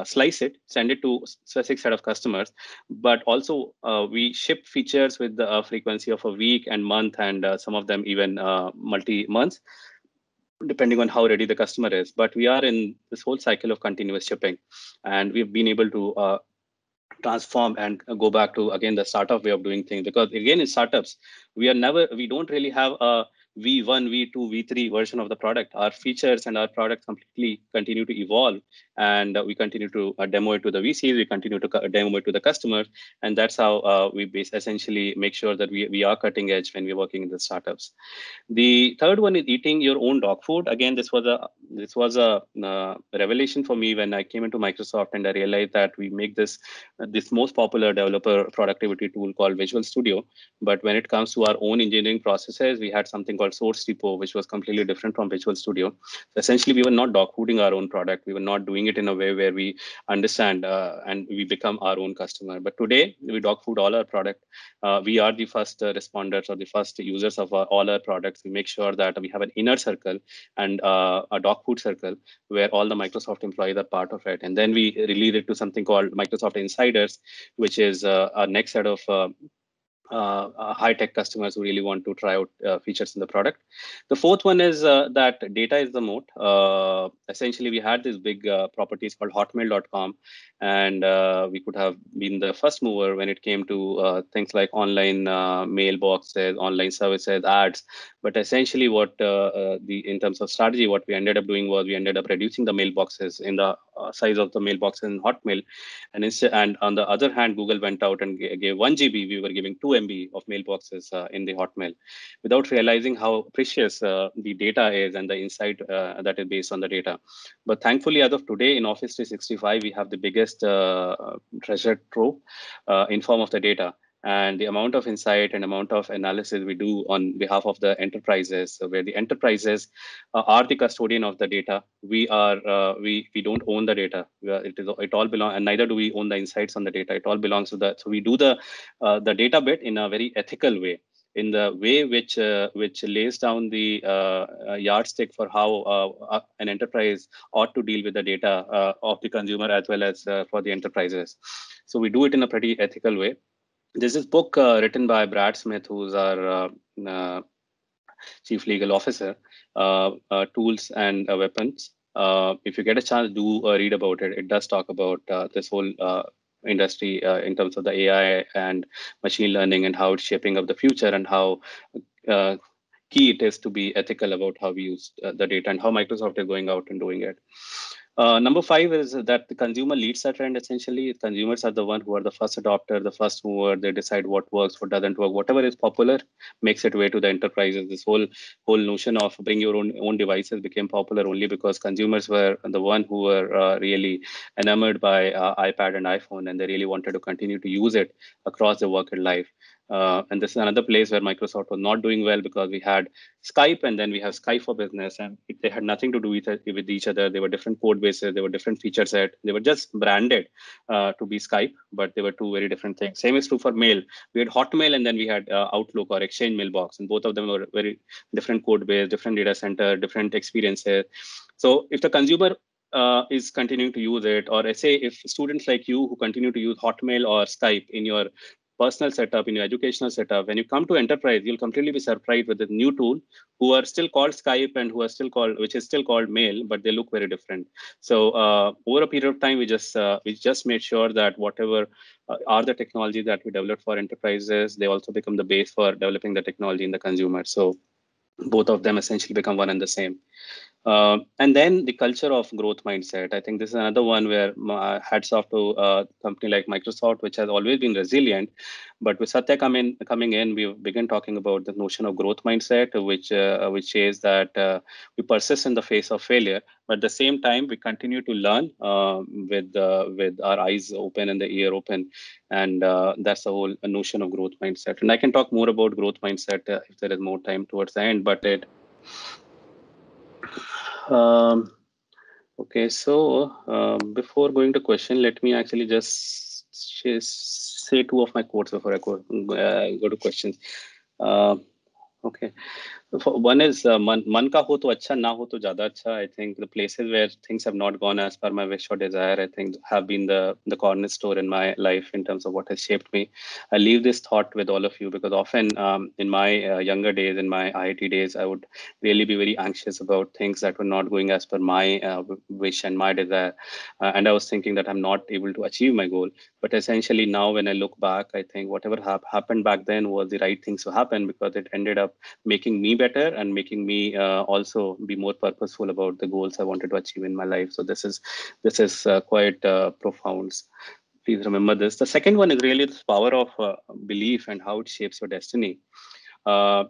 slice it, send it to a specific set of customers. But also we ship features with the frequency of a week and month, and some of them even multi-months, depending on how ready the customer is. But we are in this whole cycle of continuous shipping, and we've been able to transform and go back to, again, the startup way of doing things. Because again, in startups, we don't really have a V1, V2, V3 version of the product. Our features and our product completely continue to evolve, and we continue to demo it to the VCs, we continue to demo it to the customers, and that's how we essentially make sure that we are cutting edge when we're working in the startups. The third one is eating your own dog food. Again, this was a revelation for me when I came into Microsoft, and I realized that we make this most popular developer productivity tool called Visual Studio. But when it comes to our own engineering processes, we had something called Source Depot, which was completely different from Visual Studio. So essentially, we were not dog fooding our own product. We were not doing it in a way where we understand and we become our own customer. But today, we dog food all our product. We are the first responders or the first users of all our products. We make sure that we have an inner circle and a dog food circle where all the Microsoft employees are part of it. And then we release it to something called Microsoft Insiders, which is our next set of high-tech customers who really want to try out features in the product. The fourth one is that data is the moat. Essentially, we had these big properties called hotmail.com, and we could have been the first mover when it came to things like online mailboxes, online services, ads. But essentially, in terms of strategy, what we ended up doing was we ended up reducing the mailboxes in the size of the mailboxes in Hotmail, and on the other hand, Google went out and gave 1 GB. We were giving 2 MB of mailboxes in the Hotmail, without realizing how precious the data is and the insight that is based on the data. But thankfully, as of today, in Office 365, we have the biggest treasure trove in form of the data. And the amount of insight and amount of analysis we do on behalf of the enterprises, where the enterprises are the custodian of the data. We don't own the data. It all belongs, and neither do we own the insights on the data. It all belongs to the. So we do the data bit in a very ethical way, in the way which lays down the yardstick for how an enterprise ought to deal with the data of the consumer as well as for the enterprises. So we do it in a pretty ethical way. There's this book written by Brad Smith, who's our chief legal officer, Tools and Weapons. If you get a chance, do read about it. It does talk about this whole industry in terms of the AI and machine learning and how it's shaping up the future, and how key it is to be ethical about how we use the data and how Microsoft is going out and doing it. Number 5 is that the consumer leads that trend. Essentially, consumers are the one who are the first adopter, the first mover. They decide what works, what doesn't work. Whatever is popular makes it way to the enterprises. This whole notion of bring your own devices became popular only because consumers were the one who were really enamored by iPad and iPhone, and they really wanted to continue to use it across their work and life. And this is another place where Microsoft was not doing well, because we had Skype and then we have Skype for Business, and they had nothing to do with each other. They were different code bases, they were different feature set. They were just branded to be Skype, but they were two very different things. Same is true for mail. We had Hotmail and then we had Outlook or Exchange Mailbox, and both of them were very different code base, different data center, different experiences. So if the consumer is continuing to use it, or say if students like you who continue to use Hotmail or Skype in your personal setup, in your educational setup, when you come to enterprise, you'll completely be surprised with the new tool who are still called Skype and who are still called, which is still called Mail, but they look very different. So over a period of time, we just made sure that whatever are the technologies that we developed for enterprises, they also become the base for developing the technology in the consumer. So both of them essentially become one and the same. And then the culture of growth mindset. I think this is another one where hats off to a company like Microsoft, which has always been resilient. But with Satya coming in, we began talking about the notion of growth mindset, which is that we persist in the face of failure, but at the same time we continue to learn with our eyes open and the ear open, and that's the whole notion of growth mindset. And I can talk more about growth mindset if there is more time towards the end, but it. Um, Okay, so before going to question, let me actually just say two of my quotes before I go to questions. Uh, okay. One is man ka ho to acha, na ho to jada acha. I think the places where things have not gone as per my wish or desire, I think have been the cornerstone in my life in terms of what has shaped me. I leave this thought with all of you because often in my younger days, in my IIT days, I would really be very anxious about things that were not going as per my wish and my desire. And I was thinking that I'm not able to achieve my goal. But essentially now when I look back, I think whatever happened back then was the right things to happen because it ended up making me better and making me also be more purposeful about the goals I wanted to achieve in my life. So this is quite profound. Please remember this. The second one is really the power of belief and how it shapes your destiny. Uh,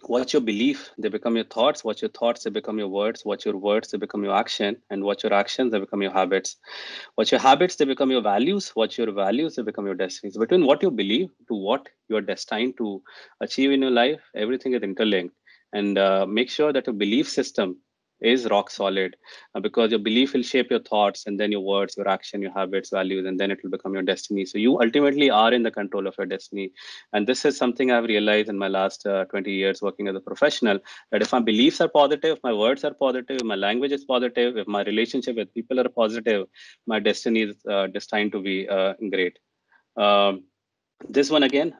what's your belief, they become your thoughts. What's your thoughts, they become your words. What's your words, they become your action. And what's your actions, they become your habits. What's your habits, they become your values. What's your values, they become your destinies. Between what you believe to what you're destined to achieve in your life, everything is interlinked. And make sure that your belief system is rock solid, because your belief will shape your thoughts and then your words, your action, your habits, values, and then it will become your destiny. So you ultimately are in the control of your destiny. And this is something I've realized in my last 20 years working as a professional, that if my beliefs are positive, my words are positive, my language is positive, if my relationship with people are positive, my destiny is destined to be great. Um, this one again,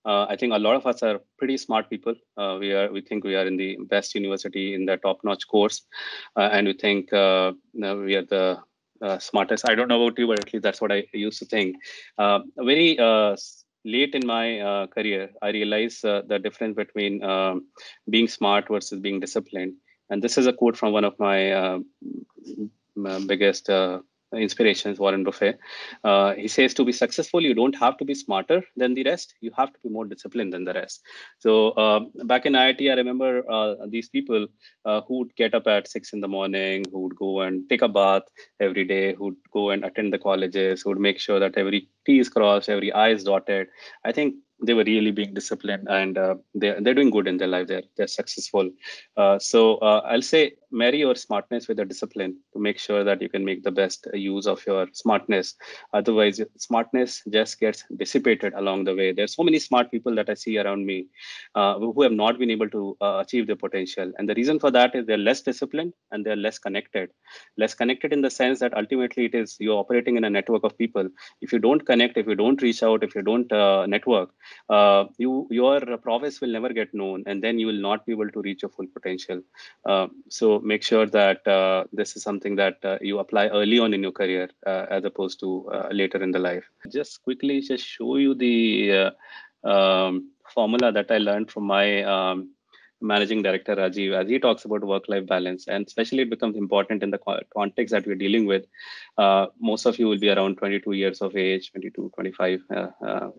I think a lot of us are pretty smart people. We think we are in the best university in the top-notch course, and we think we are the smartest. I don't know about you, but at least that's what I used to think. Very late in my career, I realized the difference between being smart versus being disciplined. And this is a quote from one of my biggest inspirations, Warren Buffett. He says, to be successful, you don't have to be smarter than the rest. You have to be more disciplined than the rest. So back in IIT, I remember these people who would get up at 6 in the morning, who would go and take a bath every day, who would go and attend the colleges, who would make sure that every T is crossed, every I is dotted. I think they were really being disciplined, and they're doing good in their life. They're successful. So I'll say marry your smartness with a discipline to make sure that you can make the best use of your smartness. Otherwise, smartness just gets dissipated along the way. There's so many smart people that I see around me who have not been able to achieve their potential. And the reason for that is they're less disciplined and they're less connected. Less connected in the sense that ultimately it is you're operating in a network of people. If you don't connect, if you don't reach out, if you don't network, your prowess will never get known, and then you will not be able to reach your full potential. So make sure that this is something that you apply early on in your career as opposed to later in the life. Just quickly just show you the formula that I learned from my managing director Rajiv, as he talks about work-life balance, and especially it becomes important in the context that we're dealing with. Most of you will be around 22 years of age, 22, 25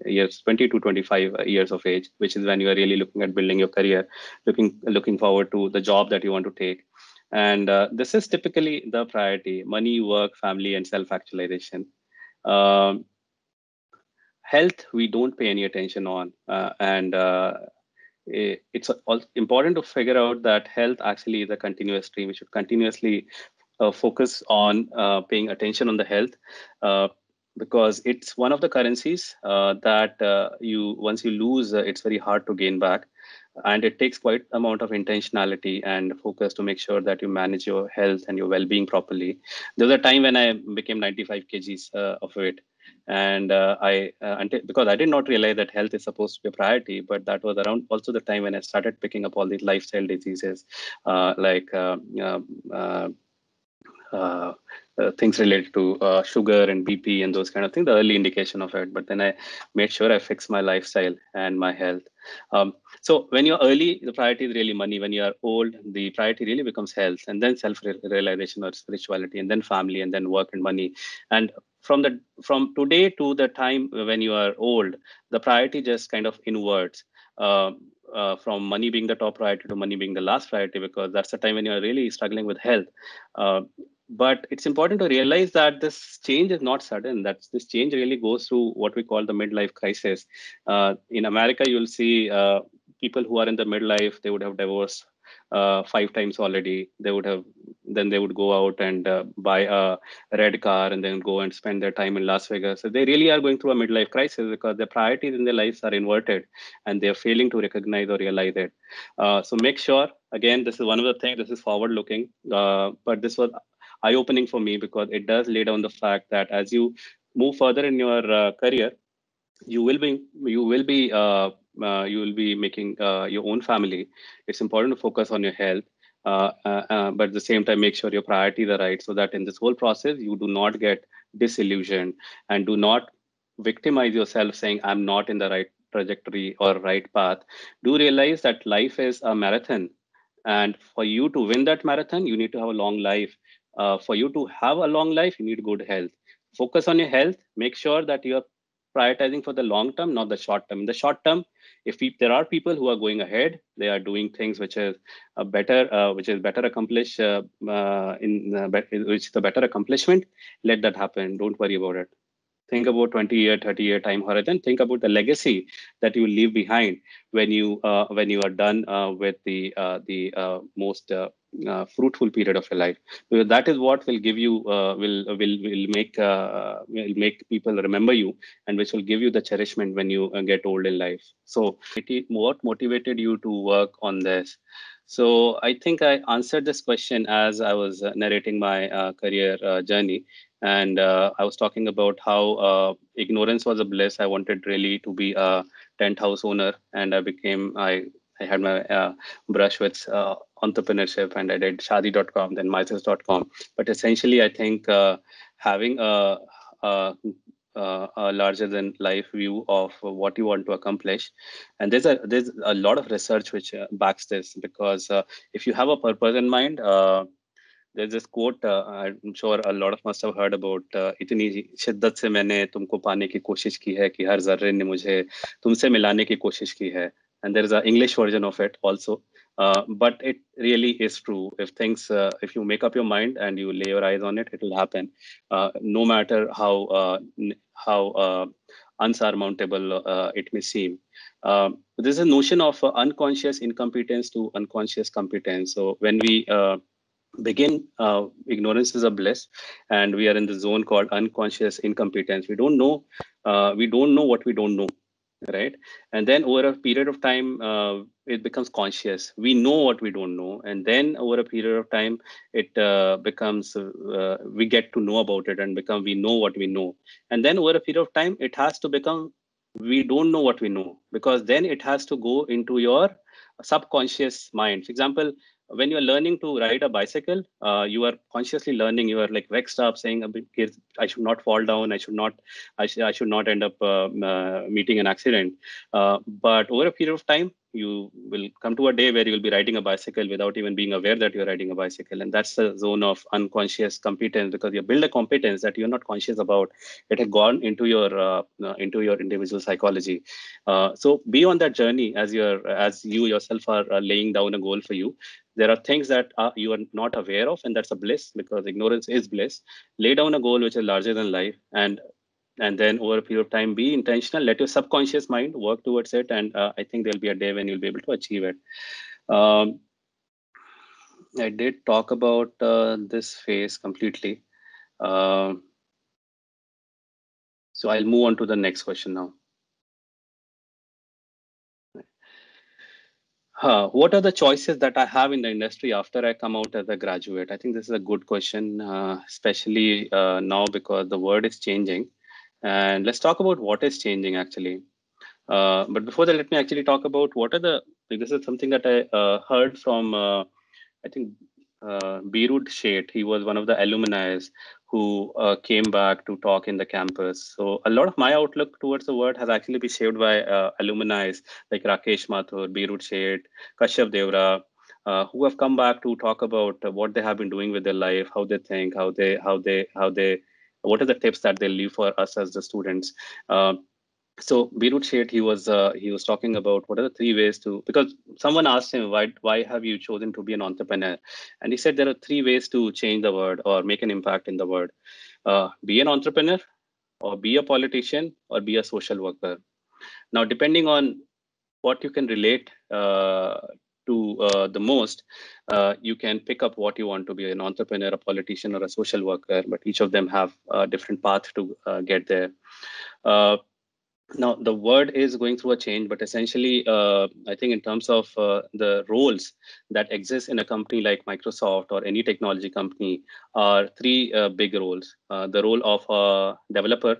years, 20 to 25 years of age, which is when you are really looking at building your career, looking forward to the job that you want to take. And this is typically the priority: money, work, family, and self-actualization. Um, Health, we don't pay any attention on, and it's important to figure out that health actually is a continuous stream. We should continuously focus on paying attention on the health, uh, because it's one of the currencies that you once you lose, it's very hard to gain back, and it takes quite amount of intentionality and focus to make sure that you manage your health and your well-being properly. There was a time when I became 95 kgs of weight, and until, because I did not realize that health is supposed to be a priority, but that was around also the time when I started picking up all these lifestyle diseases like things related to sugar and BP and those kind of things, the early indication of it. But then I made sure I fixed my lifestyle and my health. So when you're early, the priority is really money. When you are old, the priority really becomes health, and then self-realization or spirituality, and then family, and then work and money. And from today to the time when you are old, the priority just kind of inverts. From money being the top priority to money being the last priority, because that's the time when you're really struggling with health. Uh, but it's important to realize that this change is not sudden. That this change really goes through what we call the midlife crisis. In America, you'll see people who are in the midlife, they would have divorced 5 times already. Then they would go out and buy a red car and then go and spend their time in Las Vegas. So they really are going through a midlife crisis because their priorities in their lives are inverted and they're failing to recognize or realize it. So make sure, again, this is one of the things, this is forward looking, but this was eye-opening for me because it does lay down the fact that as you move further in your career, you will be making your own family. It's important to focus on your health, but at the same time, make sure your priorities are right, so that in this whole process, you do not get disillusioned and do not victimize yourself saying, "I'm not in the right trajectory or right path." Do realize that life is a marathon, and for you to win that marathon, you need to have a long life. For you to have a long life, you need good health. Focus on your health. Make sure that you're prioritizing for the long term, not the short term. In the short term, there are people who are going ahead, they are doing things which is better accomplished which is the better accomplishment. Let that happen. Don't worry about it. Think about 20-year, 30-year time horizon. Think about the legacy that you leave behind when you are done with the most fruitful period of your life. Because that is what will give you will make people remember you, and which will give you the cherishment when you get old in life. So, what motivated you to work on this? So I think I answered this question as I was narrating my career journey. And I was talking about how ignorance was a bliss. I wanted really to be a tent house owner, and I had my brush with entrepreneurship, and I did Shadi.com, then Mythos.com. But essentially, I think having a larger than life view of what you want to accomplish, and there's a lot of research which backs this, because if you have a purpose in mind. There's this quote I'm sure a lot of must have heard about, इतनी शिद्दत से मैंने तुमको पाने की कोशिश की है कि हर जर्रे ने मुझे तुमसे मिलाने की कोशिश की है. And there is an English version of it also. But it really is true. If you make up your mind and you lay your eyes on it, it will happen. No matter how unsurmountable it may seem. There's a notion of unconscious incompetence to unconscious competence. So when we begin, ignorance is a bliss, and we are in the zone called unconscious incompetence. We don't know what we don't know, right? And then over a period of time, it becomes conscious. We know what we don't know, and then over a period of time, it becomes we get to know about it and we know what we know. And then over a period of time, it has to become we don't know what we know, because then it has to go into your subconscious mind. For example, when you're learning to ride a bicycle, you are consciously learning. You are like vexed up, saying, "I should not fall down. I should not end up meeting an accident." But over a period of time, you will come to a day where you will be riding a bicycle without even being aware that you're riding a bicycle, and that's the zone of unconscious competence, because you build a competence that you're not conscious about. It has gone into your individual psychology. So be on that journey as you yourself are laying down a goal for you. There are things that you are not aware of, and that's a bliss, because ignorance is bliss. Lay down a goal which is larger than life, and then over a period of time, be intentional. Let your subconscious mind work towards it, and I think there'll be a day when you'll be able to achieve it. I did talk about this phase completely. So I'll move on to the next question now. What are the choices that I have in the industry after I come out as a graduate? I think this is a good question, especially now because the world is changing. And let's talk about what is changing actually. But before that, let me actually talk about this is something that I heard from, I think, Birud Sheth. He was one of the alumni who came back to talk in the campus. So a lot of my outlook towards the word has actually been shaped by alumni like Rakesh Mathur, Birud Sheth, Kashyap Devra, who have come back to talk about what they have been doing with their life, how they think, what are the tips that they leave for us as the students. So Birut Sheth, he was talking about what are the three ways to, because someone asked him why have you chosen to be an entrepreneur, and he said there are three ways to change the world or make an impact in the world: be an entrepreneur, or be a politician, or be a social worker. Now, depending on what you can relate to the most, you can pick up what you want to be: an entrepreneur, a politician, or a social worker. But each of them have a different path to get there. Uh, Now, the word is going through a change, but essentially, I think in terms of the roles that exist in a company like Microsoft or any technology company are three big roles. The role of a developer,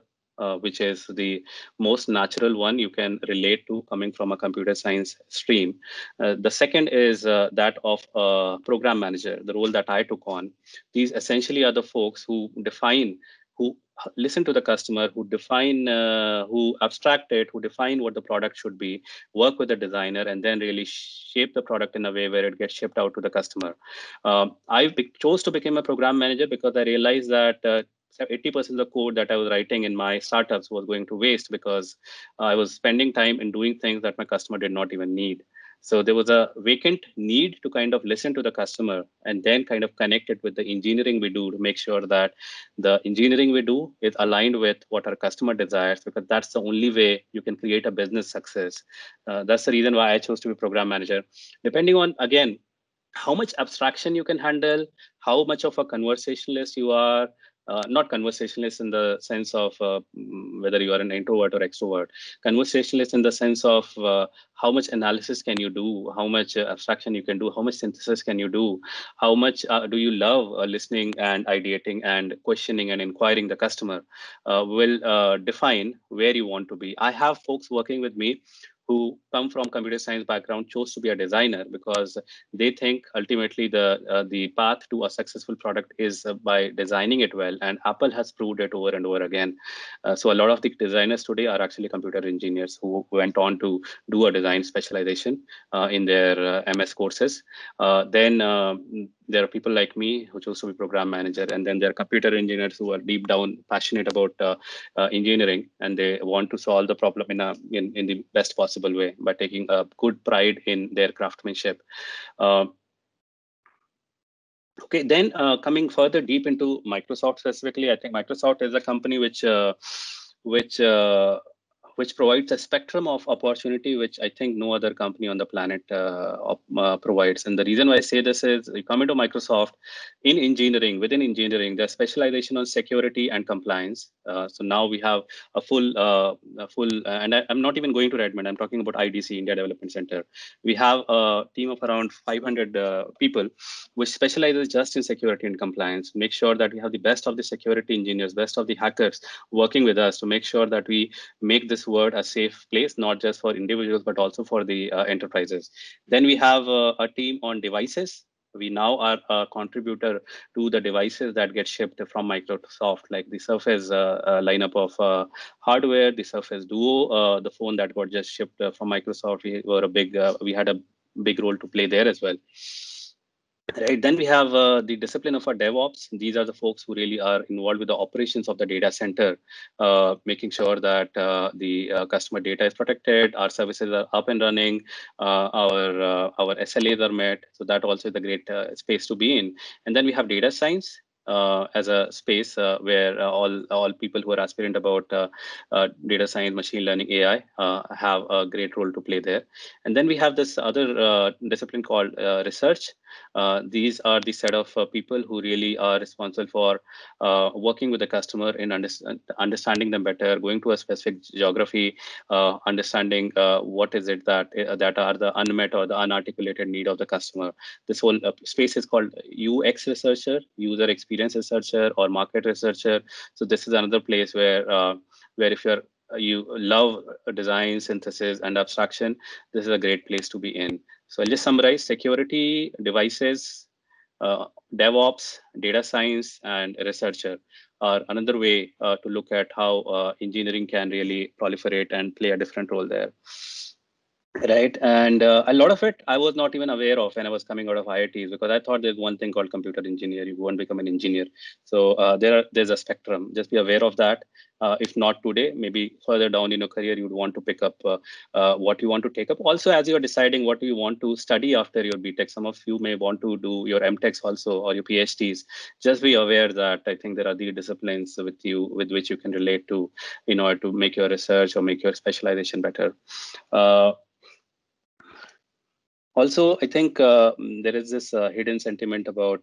which is the most natural one you can relate to coming from a computer science stream. The second is that of a program manager, the role that I took on. These essentially are the folks who define, who listen to the customer, who define, who abstract it, who define what the product should be, work with the designer, and then really shape the product in a way where it gets shipped out to the customer. Chose to become a program manager because I realized that 80% of the code that I was writing in my startups was going to waste because I was spending time in doing things that my customer did not even need. So there was a vacant need to kind of listen to the customer and then kind of connect it with the engineering we do to make sure that the engineering we do is aligned with what our customer desires, because that's the only way you can create a business success. That's the reason why I chose to be program manager. Depending on, again, how much abstraction you can handle, how much of a conversationalist you are, not conversationalist in the sense of whether you are an introvert or extrovert, conversationalist in the sense of how much analysis can you do, how much abstraction you can do, how much synthesis can you do, how much do you love listening and ideating and questioning and inquiring the customer, will define where you want to be. I have folks working with me who come from computer science background, chose to be a designer because they think ultimately the path to a successful product is by designing it well, and Apple has proved it over and over again. So a lot of the designers today are actually computer engineers who went on to do a design specialization in their MS courses. Then there are people like me who chose to be program manager, and then there are computer engineers who are deep down passionate about engineering, and they want to solve the problem in the best possible way by taking a good pride in their craftsmanship. Okay, then coming further deep into Microsoft specifically, I think Microsoft is a company which which provides a spectrum of opportunity which I think no other company on the planet provides. And the reason why I say this is, you come into Microsoft in engineering, within engineering, there's specialization on security and compliance. So now we have a full, and I'm not even going to Redmond, I'm talking about IDC, India Development Center. We have a team of around 500 people, which specializes just in security and compliance, make sure that we have the best of the security engineers, best of the hackers working with us to make sure that we make this word a safe place, not just for individuals, but also for the enterprises. Then we have a team on devices. We now are a contributor to the devices that get shipped from Microsoft, like the Surface lineup of hardware, the Surface Duo, the phone that got just shipped from Microsoft. We had a big role to play there as well. Right. Then we have the discipline of our DevOps. These are the folks who really are involved with the operations of the data center, making sure that the customer data is protected, our services are up and running, our SLAs are met. So that also is a great space to be in. And then we have data science. As a space where all people who are aspirant about data science, machine learning, AI have a great role to play there. And then we have this other discipline called research. These are the set of people who really are responsible for working with the customer in understanding them better, going to a specific geography, understanding what is it that are the unmet or the unarticulated need of the customer. This whole space is called UX researcher, user experience researcher, or market researcher. So this is another place where if you love design, synthesis, and abstraction, this is a great place to be in. So I'll just summarize: security, devices, DevOps, data science, and researcher are another way to look at how engineering can really proliferate and play a different role there. Right. And a lot of it I was not even aware of when I was coming out of IITs, because I thought there's one thing called computer engineer. You won't become an engineer. So there's a spectrum. Just be aware of that. If not today, maybe further down in your career, you'd want to pick up what you want to take up. Also, as you're deciding what you want to study after your BTech, some of you may want to do your MTechs also or your PhDs. Just be aware that I think there are the disciplines with which you can relate to in order to make your research or make your specialization better. Also, I think there is this hidden sentiment about,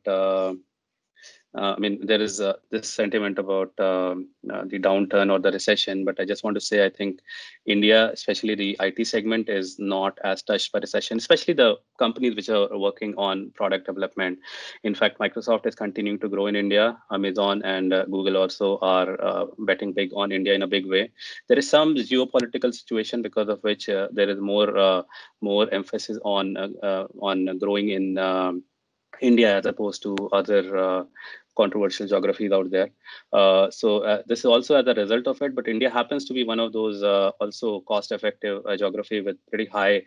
I mean, there is this sentiment about the downturn or the recession, but I just want to say, I think India, especially the IT segment, is not as touched by recession, especially the companies which are working on product development. In fact, Microsoft is continuing to grow in India. Amazon and Google also are betting big on India in a big way. There is some geopolitical situation because of which there is more emphasis on growing in India as opposed to other controversial geographies out there. So this is also as a result of it, but India happens to be one of those also cost-effective geography with pretty high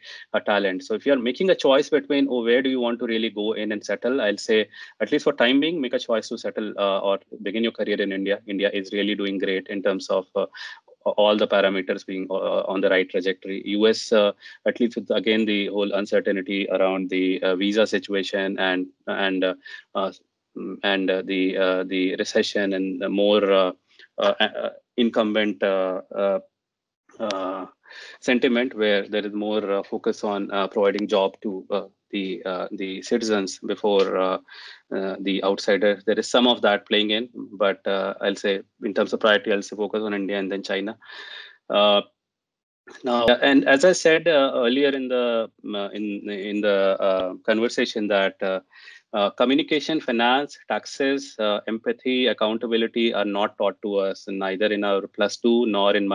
talent. So if you're making a choice between, oh, where do you want to really go in and settle, I'll say, at least for time being, make a choice to settle or begin your career in India. India is really doing great in terms of all the parameters being on the right trajectory. US, at least with, again, the whole uncertainty around the visa situation and the recession and the more incumbent sentiment, where there is more focus on providing job to the citizens before the outsiders. There is some of that playing in, but I'll say in terms of priority, I'll say focus on India and then China. Now, and as I said earlier in the conversation, that communication, finance, taxes, empathy, accountability are not taught to us, neither in our +2 nor in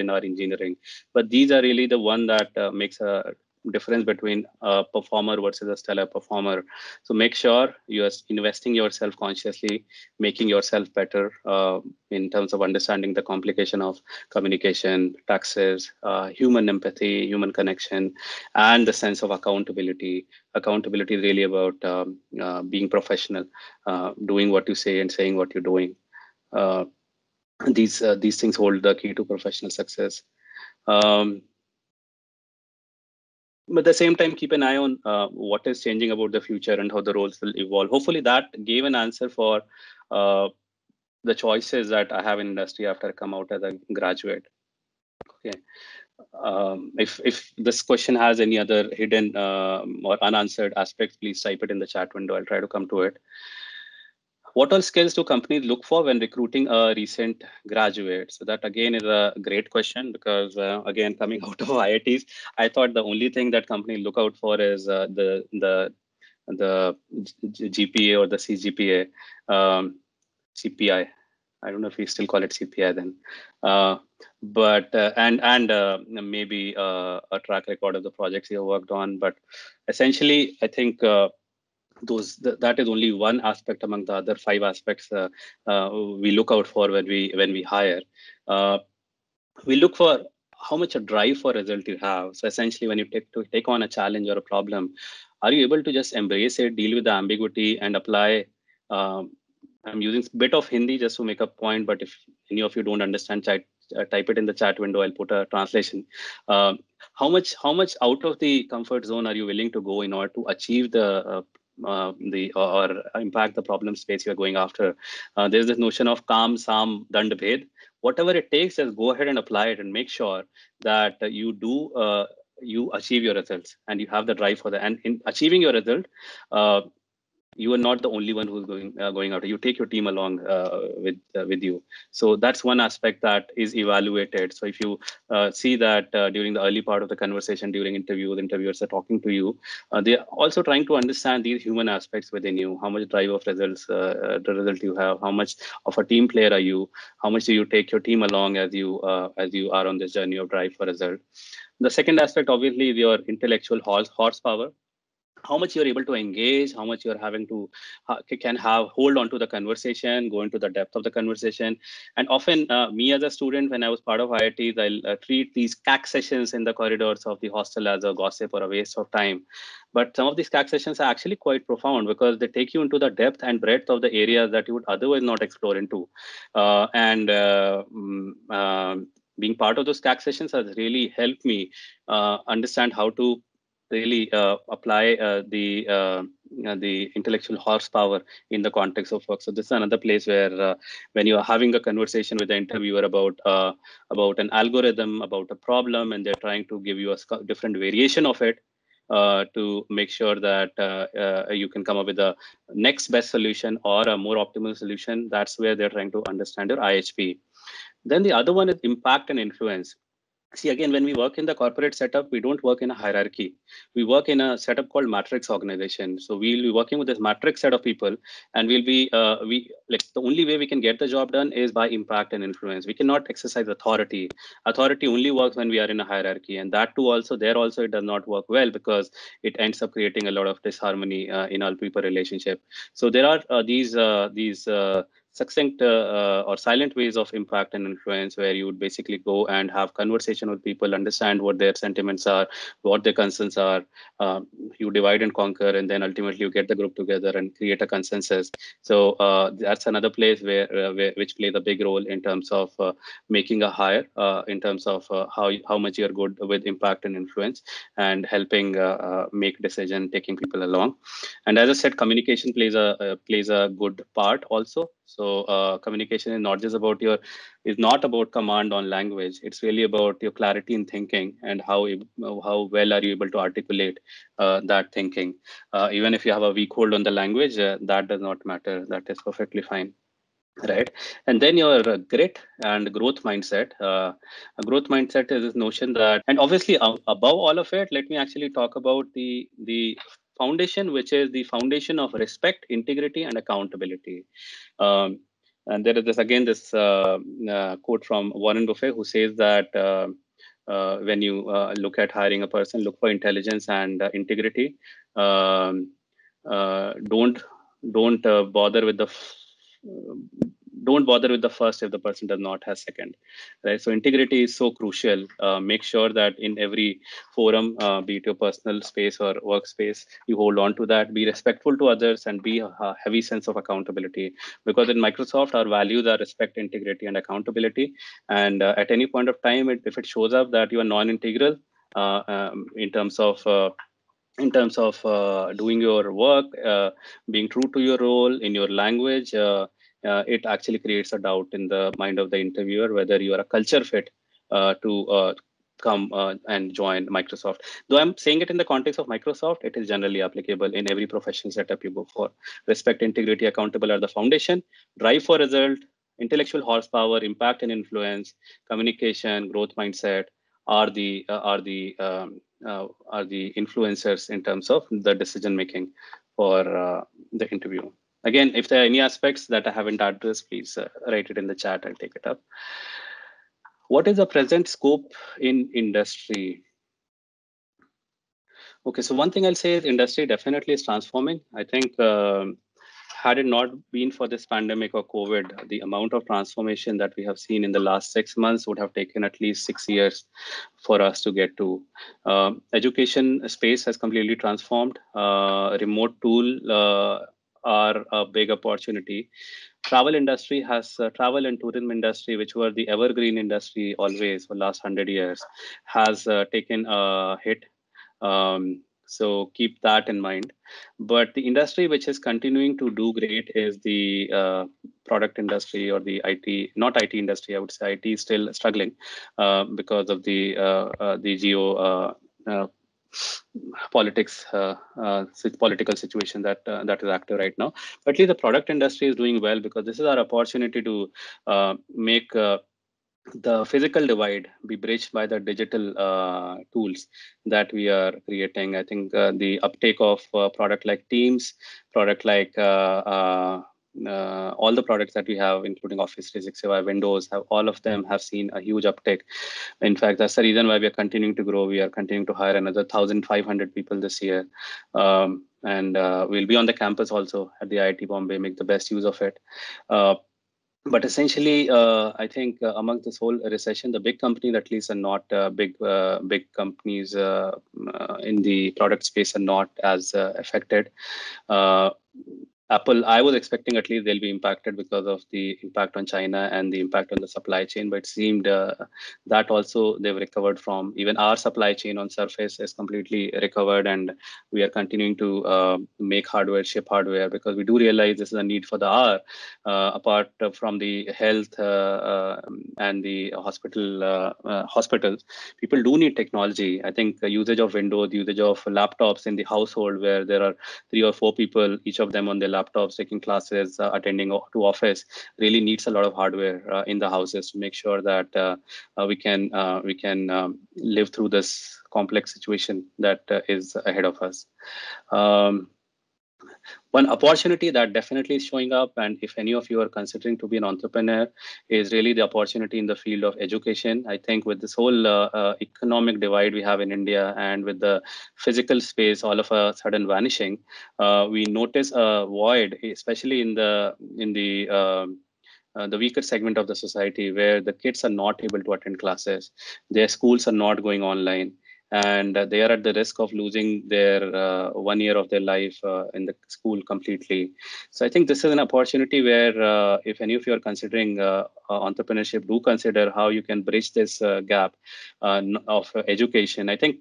our engineering. But these are really the one that makes a difference between a performer versus a stellar performer. So make sure you are investing yourself consciously, making yourself better in terms of understanding the complication of communication, taxes, human empathy, human connection, and the sense of accountability. Accountability is really about being professional, doing what you say and saying what you're doing. These things hold the key to professional success. But at the same time, keep an eye on what is changing about the future and how the roles will evolve. Hopefully that gave an answer for the choices that I have in industry after I come out as a graduate. Okay. If this question has any other hidden or unanswered aspects, please type it in the chat window. I'll try to come to it. What all skills do companies look for when recruiting a recent graduate? So that again is a great question, because again, coming out of IITs, I thought the only thing that companies look out for is the GPA or the CGPA, CPI. I don't know if we still call it CPI then, but maybe a track record of the projects you have worked on. But essentially, I think that is only one aspect among the other 5 aspects we look out for when we hire. We look for how much a drive for result you have. So essentially, when you take on a challenge or a problem, are you able to just embrace it, deal with the ambiguity, and apply? I'm using a bit of Hindi just to make a point, but if any of you don't understand, type it in the chat window. I'll put a translation. How much out of the comfort zone are you willing to go in order to achieve or impact the problem space you're going after? There's this notion of kam, sam, dand, bhed. Whatever it takes, just go ahead and apply it and make sure that you achieve your results and you have the drive for that. And in achieving your result, you are not the only one who's going out. You take your team along with you. So that's one aspect that is evaluated. So if you see that during the early part of the conversation, during interviews, interviewers are talking to you, they're also trying to understand these human aspects within you. How much drive of results, the result you have, how much of a team player are you, how much do you take your team along as you are on this journey of drive for result. The second aspect, obviously, is your intellectual horsepower. how much you're able to engage, how much you're having to can have hold on to the conversation, go into the depth of the conversation. And often me as a student, when I was part of IITs, I'll treat these CAC sessions in the corridors of the hostel as a gossip or a waste of time. But some of these CAC sessions are actually quite profound because they take you into the depth and breadth of the areas that you would otherwise not explore into. Being part of those CAC sessions has really helped me understand how to really apply the intellectual horsepower in the context of work. So this is another place where when you are having a conversation with the interviewer about an algorithm, about a problem, and they're trying to give you a different variation of it to make sure that you can come up with a next best solution or a more optimal solution, that's where they're trying to understand your IHP. Then the other one is impact and influence. See, again, when we work in the corporate setup, we don't work in a hierarchy. We work in a setup called matrix organization. So we'll be working with this matrix set of people, and we'll be the only way we can get the job done is by impact and influence. We cannot exercise authority. Authority only works when we are in a hierarchy, and that too also it does not work well because it ends up creating a lot of disharmony in our people relationship. So there are these succinct or silent ways of impact and influence where you would basically go and have conversation with people, understand what their sentiments are, what their concerns are. You divide and conquer, and then ultimately you get the group together and create a consensus. So that's another place which plays a big role in terms of making a hire, in terms of how much you're good with impact and influence and helping make decision, taking people along. And as I said, communication plays a good part also. So communication is not about command on language. It's really about your clarity in thinking and how well are you able to articulate that thinking. Even if you have a weak hold on the language, that does not matter. That is perfectly fine. Right. And then your grit and growth mindset. A growth mindset is this notion that, and obviously above all of it, let me actually talk about the foundation, which is the foundation of respect, integrity, and accountability. And there is this quote from Warren Buffett, who says that when you look at hiring a person, look for intelligence and integrity. Don't bother with the don't bother with the first if the person does not have second, right? So integrity is so crucial. Make sure that in every forum, be it your personal space or workspace, you hold on to that, be respectful to others, and be a heavy sense of accountability. Because in Microsoft, our values are respect, integrity, and accountability. And at any point of time, if it shows up that you are non-integral in terms of doing your work, being true to your role in your language, it actually creates a doubt in the mind of the interviewer whether you are a culture fit to come and join Microsoft. Though I'm saying it in the context of Microsoft, it is generally applicable in every professional setup you go for. Respect, integrity, accountable are the foundation. Drive for result, intellectual horsepower, impact and influence, communication, growth mindset are the influencers in terms of the decision making for the interview. Again, if there are any aspects that I haven't addressed, please write it in the chat. I'll take it up. What is the present scope in industry? Okay, so one thing I'll say is industry definitely is transforming. I think had it not been for this pandemic or COVID, the amount of transformation that we have seen in the last 6 months would have taken at least 6 years for us to get to. Education space has completely transformed. Remote tool are a big opportunity. Travel industry has travel and tourism industry, which were the evergreen industry always for last 100 years, has taken a hit. So keep that in mind. But the industry which is continuing to do great is the product industry or the IT, not IT industry. I would say IT is still struggling because of the geo politics, political situation that is active right now. But at least the product industry is doing well because this is our opportunity to make the physical divide be bridged by the digital tools that we are creating. I think the uptake of product like Teams, product like all the products that we have, including Office 365, Windows, all of them have seen a huge uptick. In fact, that's the reason why we are continuing to grow. We are continuing to hire another 1,500 people this year. And we'll be on the campus also at the IIT Bombay, make the best use of it. But essentially, I think among this whole recession, the big companies at least are not big companies in the product space are not as affected. Apple, I was expecting at least they'll be impacted because of the impact on China and the impact on the supply chain, but it seemed that also they've recovered from. Even our supply chain on Surface is completely recovered, and we are continuing to make hardware, ship hardware, because we do realize this is a need for the hour. Apart from the health and the hospitals, people do need technology. I think the usage of Windows, usage of laptops in the household where there are 3 or 4 people, each of them on their laptops, taking classes, attending to office, really needs a lot of hardware in the houses to make sure that we can live through this complex situation that is ahead of us. One opportunity that definitely is showing up, and if any of you are considering to be an entrepreneur, is really the opportunity in the field of education. I think with this whole economic divide we have in India, and with the physical space all of a sudden vanishing, we notice a void, especially in the weaker segment of the society, where the kids are not able to attend classes, their schools are not going online, and they are at the risk of losing their 1 year of their life in the school completely. So I think this is an opportunity where if any of you are considering entrepreneurship, do consider how you can bridge this gap of education. I think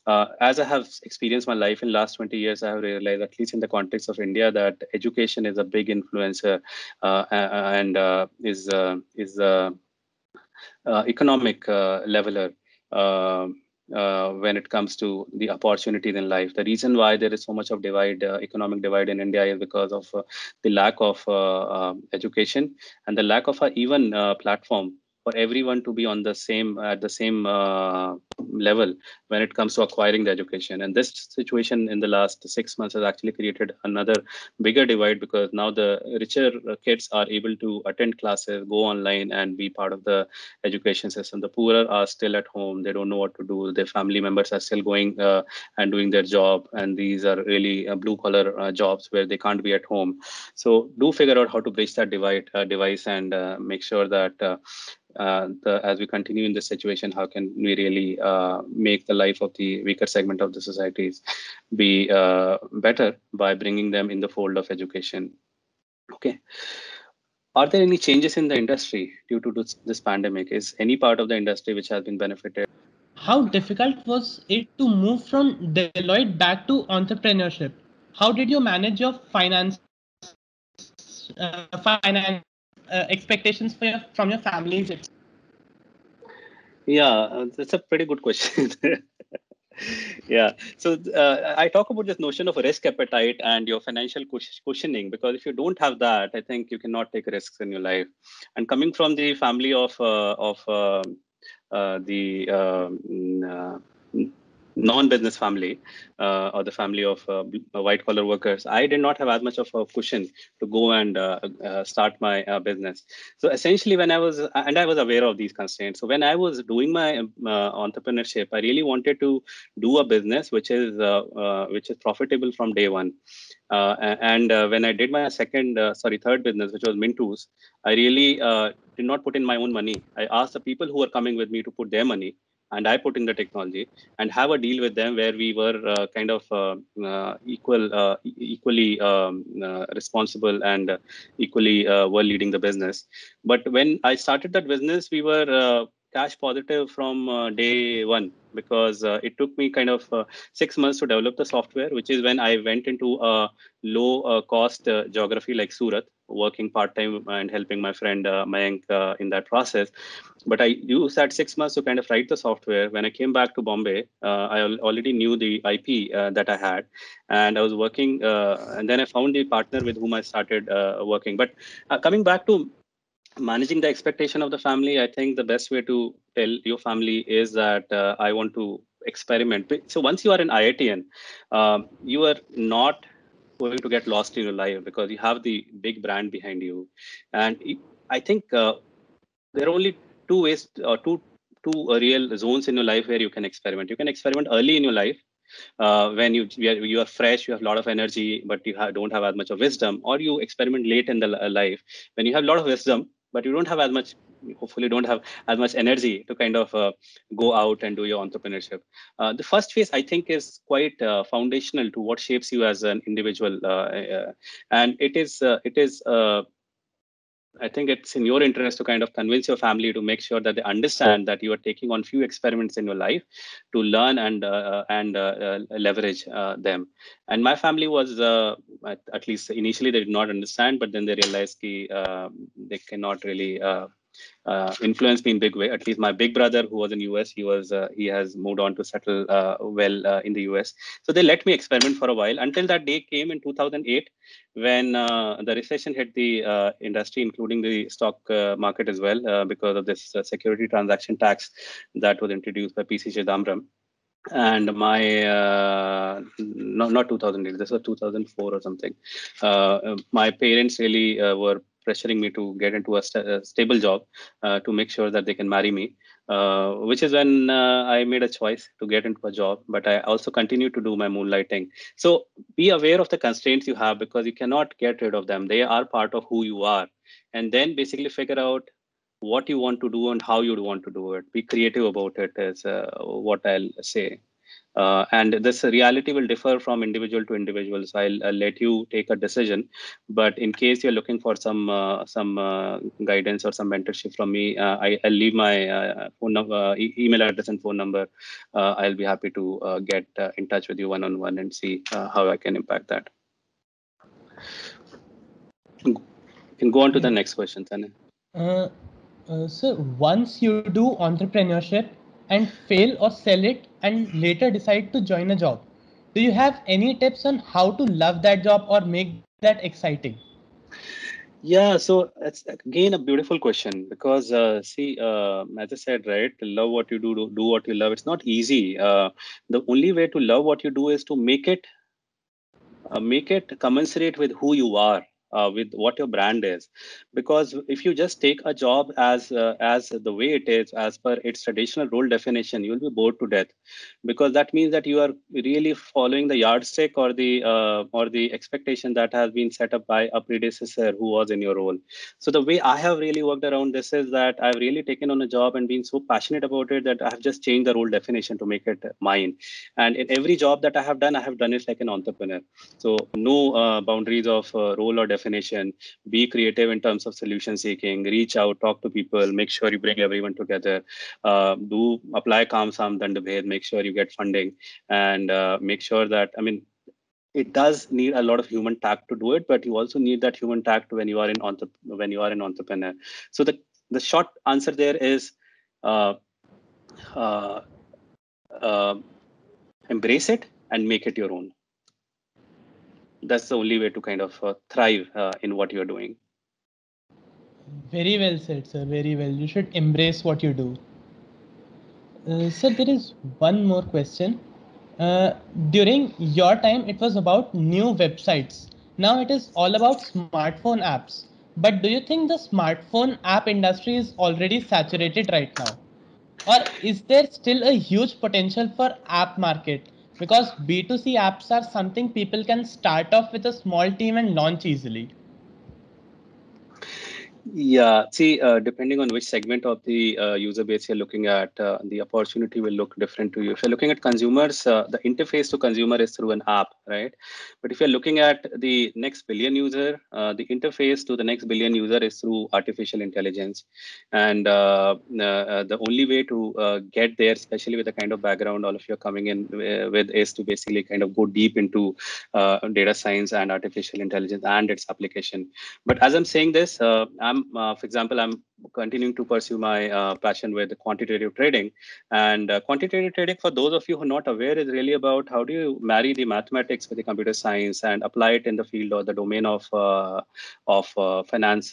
as I have experienced my life in last 20 years, I have realized, at least in the context of India, that education is a big influencer and is economic leveler. When it comes to the opportunities in life. The reason why there is so much of divide, economic divide in India, is because of the lack of education and the lack of a even platform for everyone to be on the same level when it comes to acquiring the education. And this situation in the last 6 months has actually created another bigger divide, because now the richer kids are able to attend classes, go online, and be part of the education system. The poorer are still at home. They don't know what to do. Their family members are still going and doing their job. And these are really blue collar jobs where they can't be at home. So do figure out how to bridge that device and make sure that as we continue in this situation, how can we really make the life of the weaker segment of the societies be better by bringing them in the fold of education. Okay. Are there any changes in the industry due to this pandemic? Is any part of the industry which has been benefited? How difficult was it to move from Deloitte back to entrepreneurship? How did you manage your finance expectations from your families? Yeah, that's a pretty good question. Yeah, so I talk about this notion of risk appetite and your financial cushioning, because if you don't have that, I think you cannot take risks in your life. And coming from the family of the non-business family or the family of white collar workers, I did not have as much of a cushion to go and start my business. So essentially, when I was aware of these constraints. So when I was doing my entrepreneurship, I really wanted to do a business which is profitable from day one. And when I did my third business, which was Mintos, I really did not put in my own money. I asked the people who were coming with me to put their money, and I put in the technology and have a deal with them where we were equally responsible and equally were leading the business. But when I started that business, we were cash positive from day one, because it took me kind of 6 months to develop the software, which is when I went into a low cost geography like Surat, working part-time and helping my friend Mayank in that process. But I used that 6 months to kind of write the software. When I came back to Bombay, I already knew the IP that I had, and I was working. And then I found the partner with whom I started working. But coming back to managing the expectation of the family, I think the best way to tell your family is that I want to experiment. So once you are an IITian, you are not going to get lost in your life because you have the big brand behind you. And I think there are only two ways or two real zones in your life where you can experiment. You can experiment early in your life when you are fresh, you have a lot of energy, but you don't have as much of wisdom, or you experiment late in the life when you have a lot of wisdom, but you don't have as much, hopefully don't have as much energy to kind of go out and do your entrepreneurship. The first phase, I think, is quite foundational to what shapes you as an individual, and it is. I think it's in your interest to kind of convince your family to make sure that they understand that you are taking on few experiments in your life to learn and leverage them. And my family was, at least initially, they did not understand, but then they realized they cannot really influenced me in big way. At least my big brother, who was in US, he has moved on to settle in the US. So they let me experiment for a while until that day came in 2008 when the recession hit the industry, including the stock market as well, because of this security transaction tax that was introduced by PC Chidambaram. And my not 2008, this was 2004 or something. My parents really were pressuring me to get into a stable job to make sure that they can marry me, which is when I made a choice to get into a job. But I also continue to do my moonlighting. So be aware of the constraints you have because you cannot get rid of them. They are part of who you are. And then basically figure out what you want to do and how you want to do it. Be creative about it is what I'll say. And this reality will differ from individual to individual. So I'll let you take a decision. But in case you're looking for some guidance or some mentorship from me, I'll leave my phone number, email address, and phone number. I'll be happy to get in touch with you one-on-one and see how I can impact that. You can go on to the next question, Tanay. So once you do entrepreneurship and fail or sell it and later decide to join a job, do you have any tips on how to love that job or make that exciting? Yeah, so that's again a beautiful question because see, as I said, right, love what you do what you love. It's not easy. The only way to love what you do is to make it commensurate with who you are, with what your brand is. Because if you just take a job as the way it is, as per its traditional role definition, you'll be bored to death. Because that means that you are really following the yardstick or the expectation that has been set up by a predecessor who was in your role. So the way I have really worked around this is that I've really taken on a job and been so passionate about it that I have just changed the role definition to make it mine. And in every job that I have done it like an entrepreneur. So no boundaries of role or definition. Be creative in terms of solution seeking. Reach out, talk to people. Make sure you bring everyone together. Do apply Kam Sam Dandabhed. Make sure you get funding and make sure that it does need a lot of human tact to do it, but you also need that human tact when you are when you are an entrepreneur. So the short answer there is uh, uh, uh, embrace it and make it your own. That's the only way to kind of thrive in what you're doing. Very well said, sir. Very well. You should embrace what you do. Sir, there is one more question. Uh, During your time, it was about new websites. Now it is all about smartphone apps. But do you think the smartphone app industry is already saturated right now? Or is there still a huge potential for app market? Because B2C apps are something people can start off with a small team and launch easily. Yeah, see, depending on which segment of the user base you're looking at, the opportunity will look different to you. If you're looking at consumers, the interface to consumer is through an app, right? But if you're looking at the next billion user, the interface to the next billion user is through artificial intelligence. And the only way to get there, especially with the kind of background all of you are coming in with, is to basically kind of go deep into data science and artificial intelligence and its application. But as I'm saying this, for example, I'm continuing to pursue my passion with quantitative trading. And quantitative trading, for those of you who are not aware, is really about how do you marry the mathematics with the computer science and apply it in the field or the domain of finance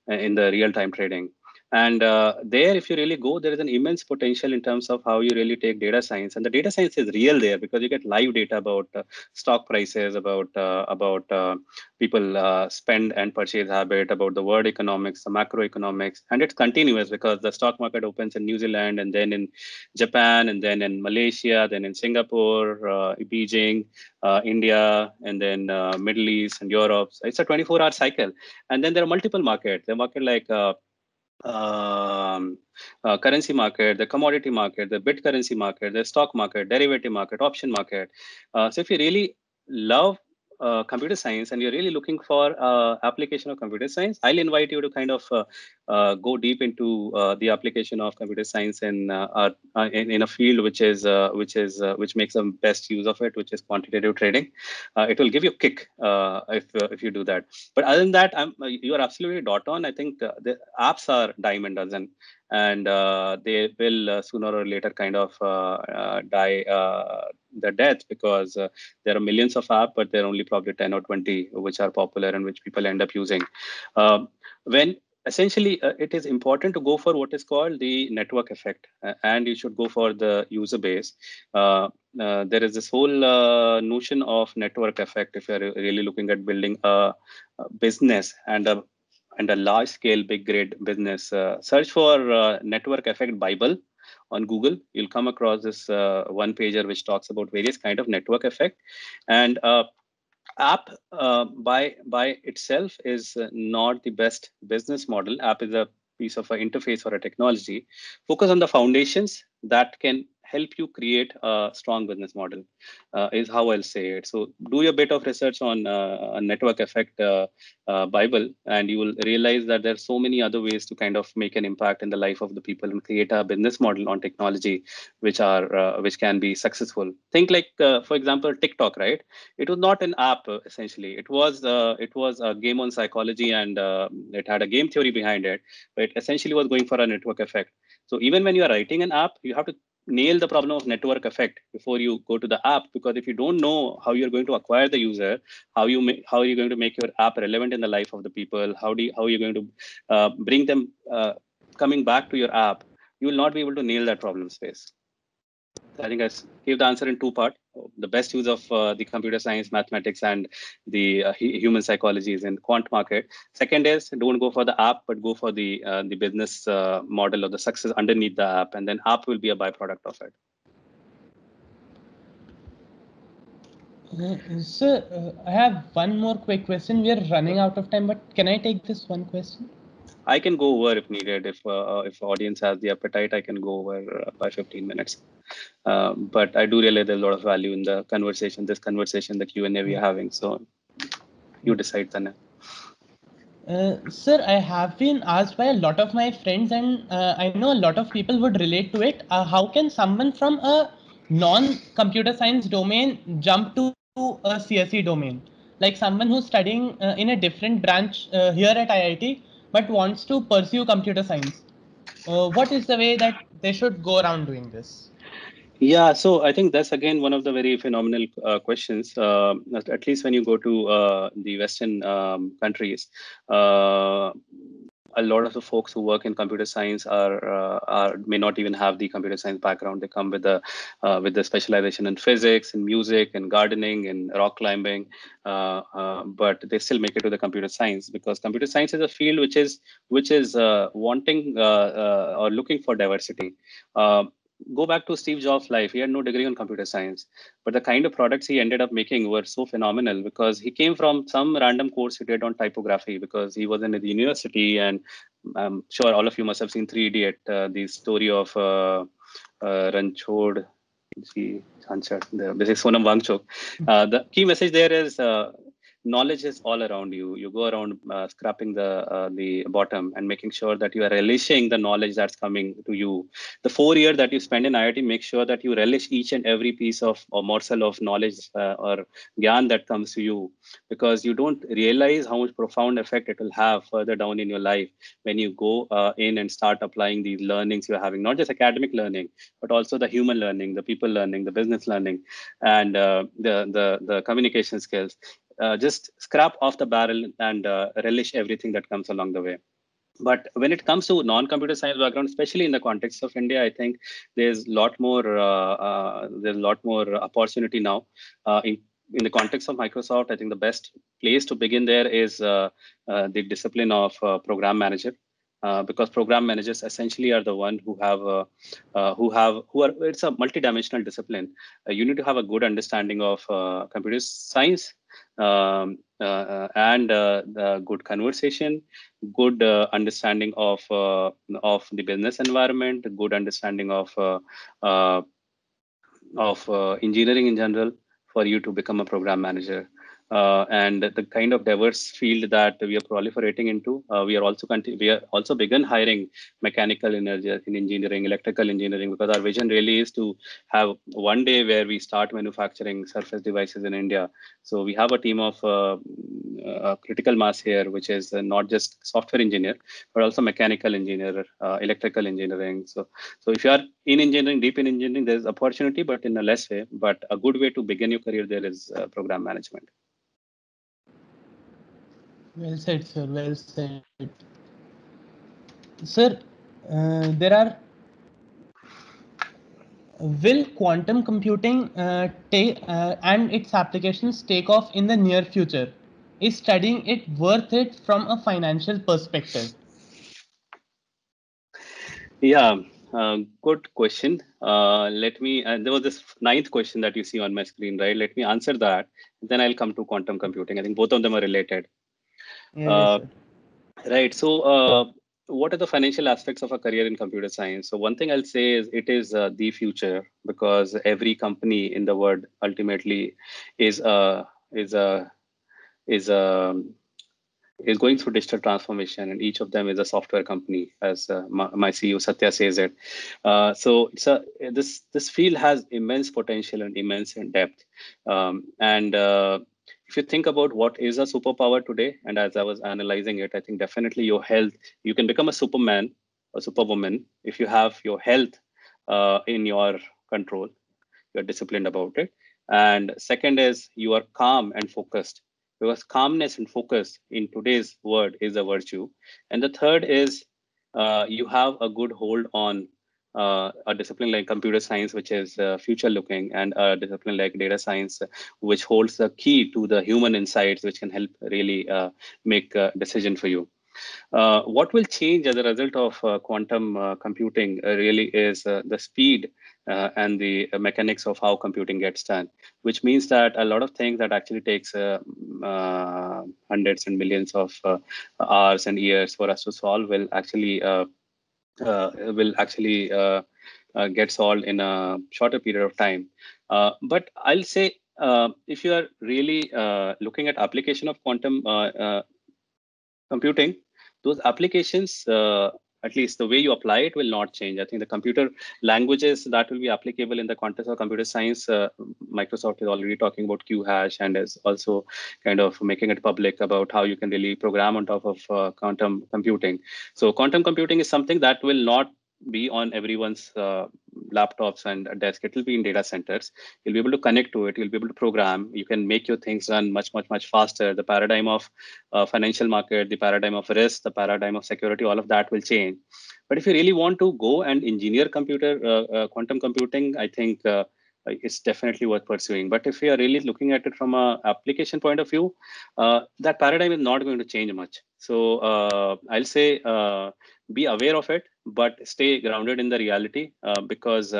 in the real-time trading. And there, if you really go, there is an immense potential in terms of how you really take data science. And the data science is real there because you get live data about stock prices, about people spend and purchase habit, about the world economics, the macroeconomics, and it's continuous because the stock market opens in New Zealand and then in Japan and then in Malaysia, then in Singapore, Beijing, India, and then Middle East and Europe. So it's a 24-hour cycle. And then there are multiple markets. The market like currency market, the commodity market, the bit currency market, the stock market, derivative market, option market. So if you really love computer science and you're really looking for application of computer science, I'll invite you to kind of go deep into the application of computer science in a field which makes the best use of it, which is quantitative trading. It will give you a kick if you do that. But other than that, you are absolutely dot on. I think the apps are dime a dozen, and they will sooner or later kind of die the death because there are millions of apps, but there are only probably 10 or 20 which are popular and which people end up using. When essentially it is important to go for what is called the network effect, and you should go for the user base. There is this whole notion of network effect if you're really looking at building a business and a large scale big grade business. Search for network effect Bible on Google. You'll come across this one pager which talks about various kind of network effect. And app by itself is not the best business model. App is a piece of an interface for a technology. Focus on the foundations that can help you create a strong business model, is how I'll say it. So do a bit of research on a network effect Bible, and you will realize that there's so many other ways to kind of make an impact in the life of the people and create a business model on technology, which can be successful. Think like, for example, TikTok, right? It was not an app essentially. It was a game on psychology, and it had a game theory behind it, but it essentially was going for a network effect. So even when you are writing an app, you have to nail the problem of network effect before you go to the app, because if you don't know how you're going to acquire the user, how are you going to make your app relevant in the life of the people, how are you going to bring them coming back to your app, you will not be able to nail that problem space. I think I gave the answer in two parts. The best use of the computer science, mathematics, and the human psychology is in quant market. Second is, don't go for the app, but go for the business model or the success underneath the app, and then app will be a byproduct of it. Sir, I have one more quick question. We are running out of time, but can I take this one question? I can go over if needed. If audience has the appetite, I can go over by 15 minutes. But I do realize there's a lot of value in the conversation, the Q&A we are having. So you decide, Tanya. Sir, I have been asked by a lot of my friends, and I know a lot of people would relate to it. How can someone from a non-computer science domain jump to a CSE domain? Like someone who's studying in a different branch here at IIT, but wants to pursue computer science. What is the way that they should go around doing this? Yeah, so I think that's again one of the very phenomenal questions. At least when you go to the Western countries, a lot of the folks who work in computer science are may not even have the computer science background. They come with the specialization in physics, in music, and gardening, and rock climbing, but they still make it to the computer science because computer science is a field which is wanting or looking for diversity. Go back to Steve Jobs' life. He had no degree on computer science, but the kind of products he ended up making were so phenomenal because he came from some random course he did on typography because he was in the university. And I'm sure all of you must have seen Three Idiot, the story of Ranchod Ji Chanchad. This is Sonam Wangchuk. The key message there is knowledge is all around you. You go around scrapping the bottom and making sure that you are relishing the knowledge that's coming to you. The 4 years that you spend in IIT, make sure that you relish each and every piece of or morsel of knowledge or gyan that comes to you, because you don't realize how much profound effect it will have further down in your life when you go in and start applying these learnings you're having, not just academic learning, but also the human learning, the people learning, the business learning, and the communication skills. Just scrap off the barrel and relish everything that comes along the way. But when it comes to non-computer science background, especially in the context of India, I think there's a lot more opportunity now. In the context of Microsoft, I think the best place to begin there is the discipline of program manager. Because program managers essentially are the one who are, it's a multidimensional discipline. You need to have a good understanding of computer science, and the good conversation, good understanding of the business environment, good understanding uh, of engineering in general for you to become a program manager. And the kind of diverse field that we are proliferating into, we are also begun hiring mechanical engineering, electrical engineering, because our vision really is to have one day where we start manufacturing surface devices in India. So we have a team of critical mass here, which is not just software engineer, but also mechanical engineer, electrical engineering. So if you are in engineering, deep in engineering, there's opportunity, but in a less way. But a good way to begin your career there is program management. Well said, sir. Well said. Sir, there are. Will quantum computing and its applications take off in the near future? Is studying it worth it from a financial perspective? Yeah, good question. Let me. There was this ninth question that you see on my screen, right? Let me answer that. Then I'll come to quantum computing. I think both of them are related. Yes, Uh, sir. right. So, what are the financial aspects of a career in computer science? So, one thing I'll say is it is the future, because every company in the world ultimately is a is a is a is going through digital transformation, and each of them is a software company, as my CEO Satya says it. So this field has immense potential and immense in depth. And if you think about what is a superpower today, and as I was analyzing it, I think definitely your health. You can become a superman, a superwoman, if you have your health in your control. You're disciplined about it. And second is you are calm and focused, because calmness and focus in today's world is a virtue. And the third is you have a good hold on a discipline like computer science, which is future looking, and a discipline like data science, which holds the key to the human insights, which can help really make a decision for you. What will change as a result of quantum computing really is the speed and the mechanics of how computing gets done, which means that a lot of things that actually takes hundreds and millions of hours and years for us to solve will actually get solved in a shorter period of time. But I'll say if you are really looking at application of quantum computing, those applications, at least the way you apply it, will not change. I think the computer languages that will be applicable in the context of computer science, Microsoft is already talking about QHash and is also kind of making it public about how you can really program on top of quantum computing. So quantum computing is something that will not be on everyone's laptops and desk. It will be in data centers. You'll be able to connect to it. You'll be able to program. You can make your things run much faster. The paradigm of financial market, the paradigm of risk, the paradigm of security, all of that will change. But if you really want to go and engineer quantum computing, I think it's definitely worth pursuing. But if you are really looking at it from a application point of view, that paradigm is not going to change much. So I'll say be aware of it, but stay grounded in the reality, because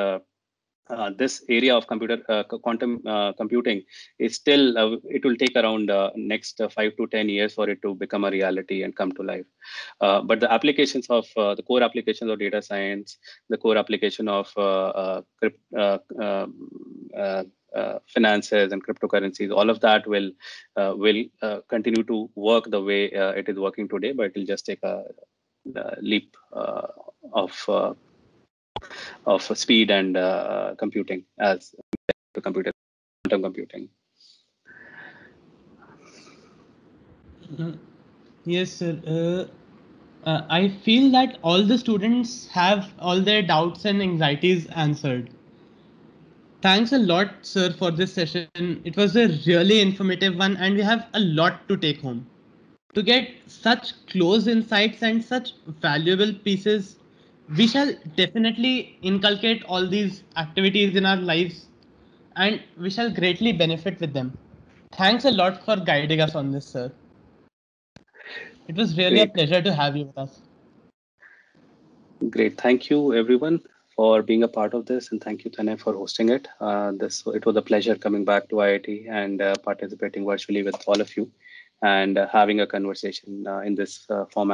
this area of quantum computing is still it will take around next 5 to 10 years for it to become a reality and come to life. But the applications of the core applications of data science, the core application of finances and cryptocurrencies, all of that will continue to work the way it is working today, but it will just take a leap of speed and computing as to computer quantum computing. Yes, sir. I feel that all the students have all their doubts and anxieties answered. Thanks a lot, sir, for this session. It was a really informative one, and we have a lot to take home. to get such close insights and such valuable pieces. We shall definitely inculcate all these activities in our lives and we shall greatly benefit with them. Thanks a lot for guiding us on this, sir. It was really a Great. pleasure to have you with us. Great. Thank you, everyone, for being a part of this, and thank you, Tanay, for hosting it. It was a pleasure coming back to IIT and participating virtually with all of you, and having a conversation in this format.